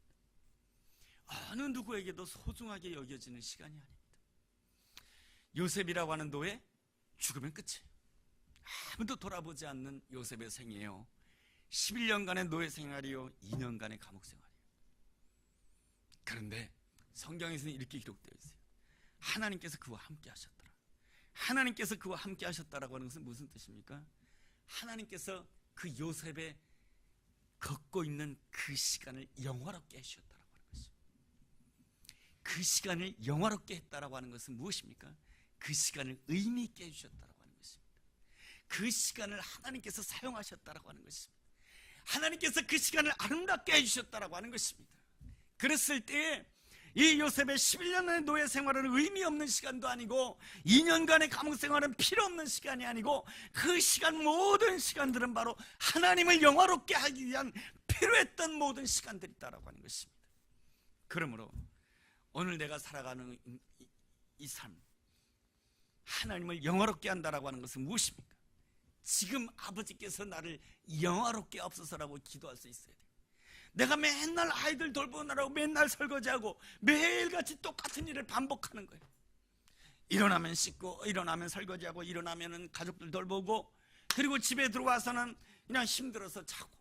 어느 누구에게도 소중하게 여겨지는 시간이 아닙니다. 요셉이라고 하는 노예, 죽으면 끝이에요. 아무도 돌아보지 않는 요셉의 생이에요. 11년간의 노예 생활이요, 2년간의 감옥 생활이에요. 그런데 성경에서는 이렇게 기록되어 있어요. 하나님께서 그와 함께 하셨더라. 하나님께서 그와 함께 하셨다라고 하는 것은 무슨 뜻입니까? 하나님께서 그 요셉의 걷고 있는 그 시간을 영화롭게 해주셨다라고 하는 것입니다. 그 시간을 영화롭게 했다라고 하는 것은 무엇입니까? 그 시간을 의미 있게 해주셨다라고 하는 것입니다. 그 시간을 하나님께서 사용하셨다라고 하는 것입니다. 하나님께서 그 시간을 아름답게 해주셨다라고 하는 것입니다. 그랬을 때 이 요셉의 11년의 노예 생활은 의미 없는 시간도 아니고 2년간의 감옥 생활은 필요 없는 시간이 아니고 그 시간 모든 시간들은 바로 하나님을 영화롭게 하기 위한 필요했던 모든 시간들이다라고 하는 것입니다. 그러므로 오늘 내가 살아가는 이 삶, 하나님을 영화롭게 한다라고 하는 것은 무엇입니까? 지금 아버지께서 나를 영화롭게 하옵소서라고 기도할 수 있어야 돼요. 내가 맨날 아이들 돌보느라고 맨날 설거지하고 매일같이 똑같은 일을 반복하는 거예요. 일어나면 씻고, 일어나면 설거지하고, 일어나면 가족들 돌보고, 그리고 집에 들어와서는 그냥 힘들어서 자고,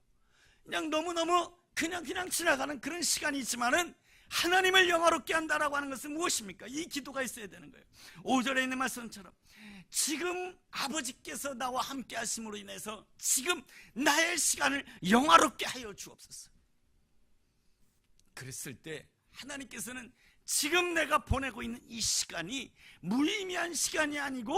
그냥 너무너무 그냥 지나가는 그런 시간이 있지만은 하나님을 영화롭게 한다라고 하는 것은 무엇입니까? 이 기도가 있어야 되는 거예요. 5절에 있는 말씀처럼 지금 아버지께서 나와 함께 하심으로 인해서 지금 나의 시간을 영화롭게 하여 주옵소서. 그랬을 때 하나님께서는 지금 내가 보내고 있는 이 시간이 무의미한 시간이 아니고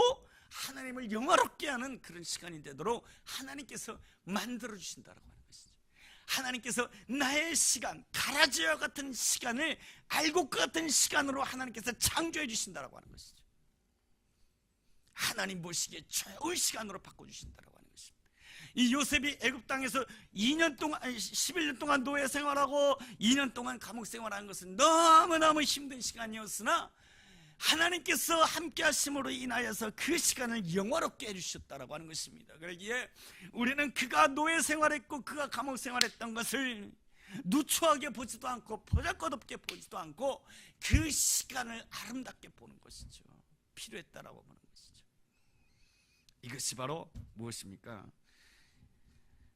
하나님을 영화롭게 하는 그런 시간이 되도록 하나님께서 만들어주신다라고 하는 것이죠. 하나님께서 나의 시간, 가라지와 같은 시간을 알곡과 같은 시간으로 하나님께서 창조해 주신다라고 하는 것이죠. 하나님 보시기에 좋은 시간으로 바꿔주신다라고 하는 것입니다. 이 요셉이 애굽 땅에서 11년 동안 노예 생활하고 2년 동안 감옥 생활하는 것은 너무너무 힘든 시간이었으나 하나님께서 함께 하심으로 인하여서 그 시간을 영화롭게 해주셨다라고 하는 것입니다. 그러기에 우리는 그가 노예 생활했고 그가 감옥 생활했던 것을 누추하게 보지도 않고 보잘것없게 보지도 않고 그 시간을 아름답게 보는 것이죠. 필요했다라고 보는 것이죠. 이것이 바로 무엇입니까?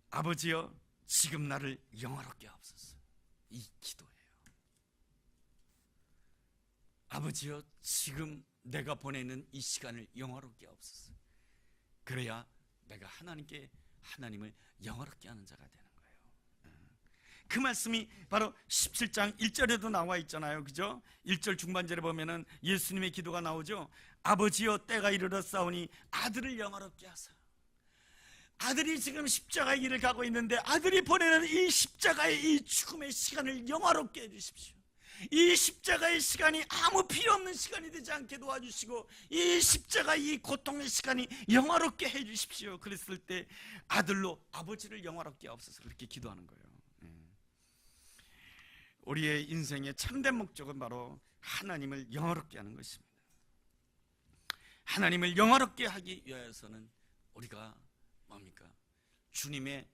아버지여 지금 나를 영화롭게 하옵소서. 이 기도예요. 아버지여 지금 내가 보내는 이 시간을 영화롭게 하옵소서. 그래야 내가 하나님을 영화롭게 하는 자가 되는 거예요. 그 말씀이 바로 17장 1절에도 나와 있잖아요. 그죠? 1절 중반절에 보면은 예수님의 기도가 나오죠. 아버지여 때가 이르렀사오니 아들을 영화롭게 하사. 아들이 지금 십자가의 길을 가고 있는데 아들이 보내는 이 십자가의 이 죽음의 시간을 영화롭게 해주십시오. 이 십자가의 시간이 아무 필요 없는 시간이 되지 않게 도와주시고 이 십자가의 이 고통의 시간이 영화롭게 해주십시오. 그랬을 때 아들로 아버지를 영화롭게 하옵소서. 그렇게 기도하는 거예요. 우리의 인생의 참된 목적은 바로 하나님을 영화롭게 하는 것입니다. 하나님을 영화롭게 하기 위해서는 우리가 뭡니까? 주님의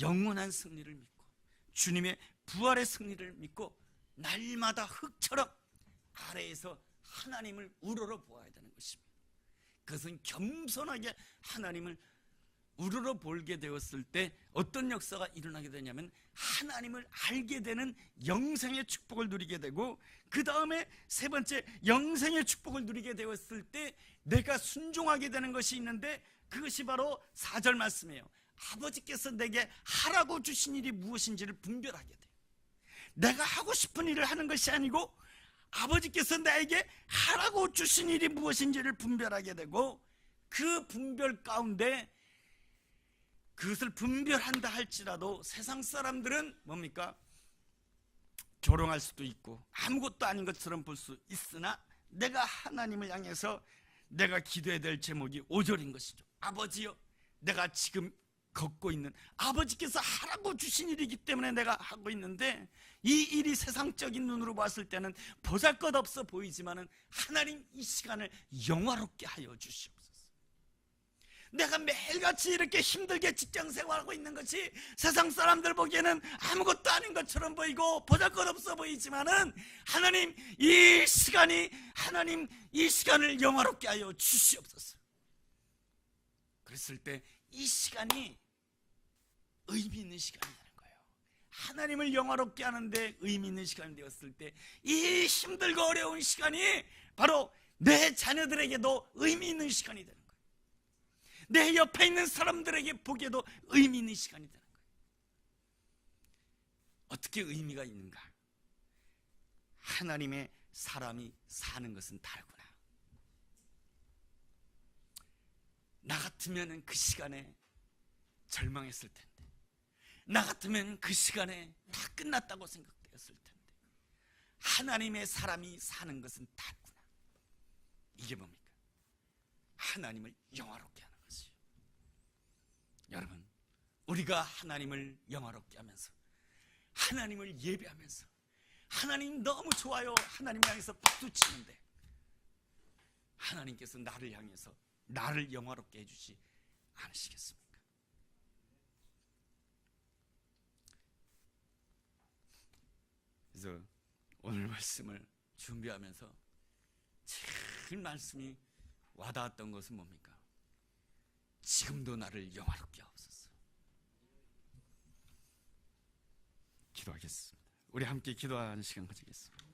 영원한 승리를 믿고 주님의 부활의 승리를 믿고 날마다 흙처럼 아래에서 하나님을 우러러 보아야 되는 것입니다. 그것은 겸손하게 하나님을 우러러 보게 되었을 때 어떤 역사가 일어나게 되냐면 하나님을 알게 되는 영생의 축복을 누리게 되고 그 다음에 세 번째 영생의 축복을 누리게 되었을 때 내가 순종하게 되는 것이 있는데 그것이 바로 4절 말씀이에요. 아버지께서 내게 하라고 주신 일이 무엇인지를 분별하게 돼요. 내가 하고 싶은 일을 하는 것이 아니고 아버지께서 나에게 하라고 주신 일이 무엇인지를 분별하게 되고 그 분별 가운데 그것을 분별한다 할지라도 세상 사람들은 뭡니까? 조롱할 수도 있고 아무것도 아닌 것처럼 볼 수 있으나 내가 하나님을 향해서 내가 기도해야 될 제목이 5절인 것이죠. 아버지여 내가 지금 걷고 있는 아버지께서 하라고 주신 일이기 때문에 내가 하고 있는데 이 일이 세상적인 눈으로 봤을 때는 보잘것없어 보이지만은 하나님 이 시간을 영화롭게 하여 주시옵소서. 내가 매일같이 이렇게 힘들게 직장 생활하고 있는 것이 세상 사람들 보기에는 아무것도 아닌 것처럼 보이고 보잘것없어 보이지만은 하나님 이 시간을 영화롭게 하여 주시옵소서. 그랬을 때 이 시간이 의미 있는 시간이 되는 거예요. 하나님을 영화롭게 하는데 의미 있는 시간이 되었을 때 이 힘들고 어려운 시간이 바로 내 자녀들에게도 의미 있는 시간이 되는 거예요. 내 옆에 있는 사람들에게 보기에도 의미 있는 시간이 되는 거예요. 어떻게 의미가 있는가? 하나님의 사람이 사는 것은 다르구나. 나 같으면 그 시간에 절망했을 텐데, 나 같으면 그 시간에 다 끝났다고 생각되었을 텐데, 하나님의 사람이 사는 것은 다르구나. 이게 뭡니까? 하나님을 영화롭게 하는 것이에요. 여러분, 우리가 하나님을 영화롭게 하면서 하나님을 예배하면서 하나님 너무 좋아요 하나님 향해서 박수 치는데 하나님께서 나를 향해서 나를 영화롭게 해주지 않으시겠습니까? 그래서 오늘 말씀을 준비하면서 제일 말씀이 와닿았던 것은 뭡니까? 지금도 나를 영화롭게 하옵소서. 기도하겠습니다. 우리 함께 기도하는 시간 가지겠습니다.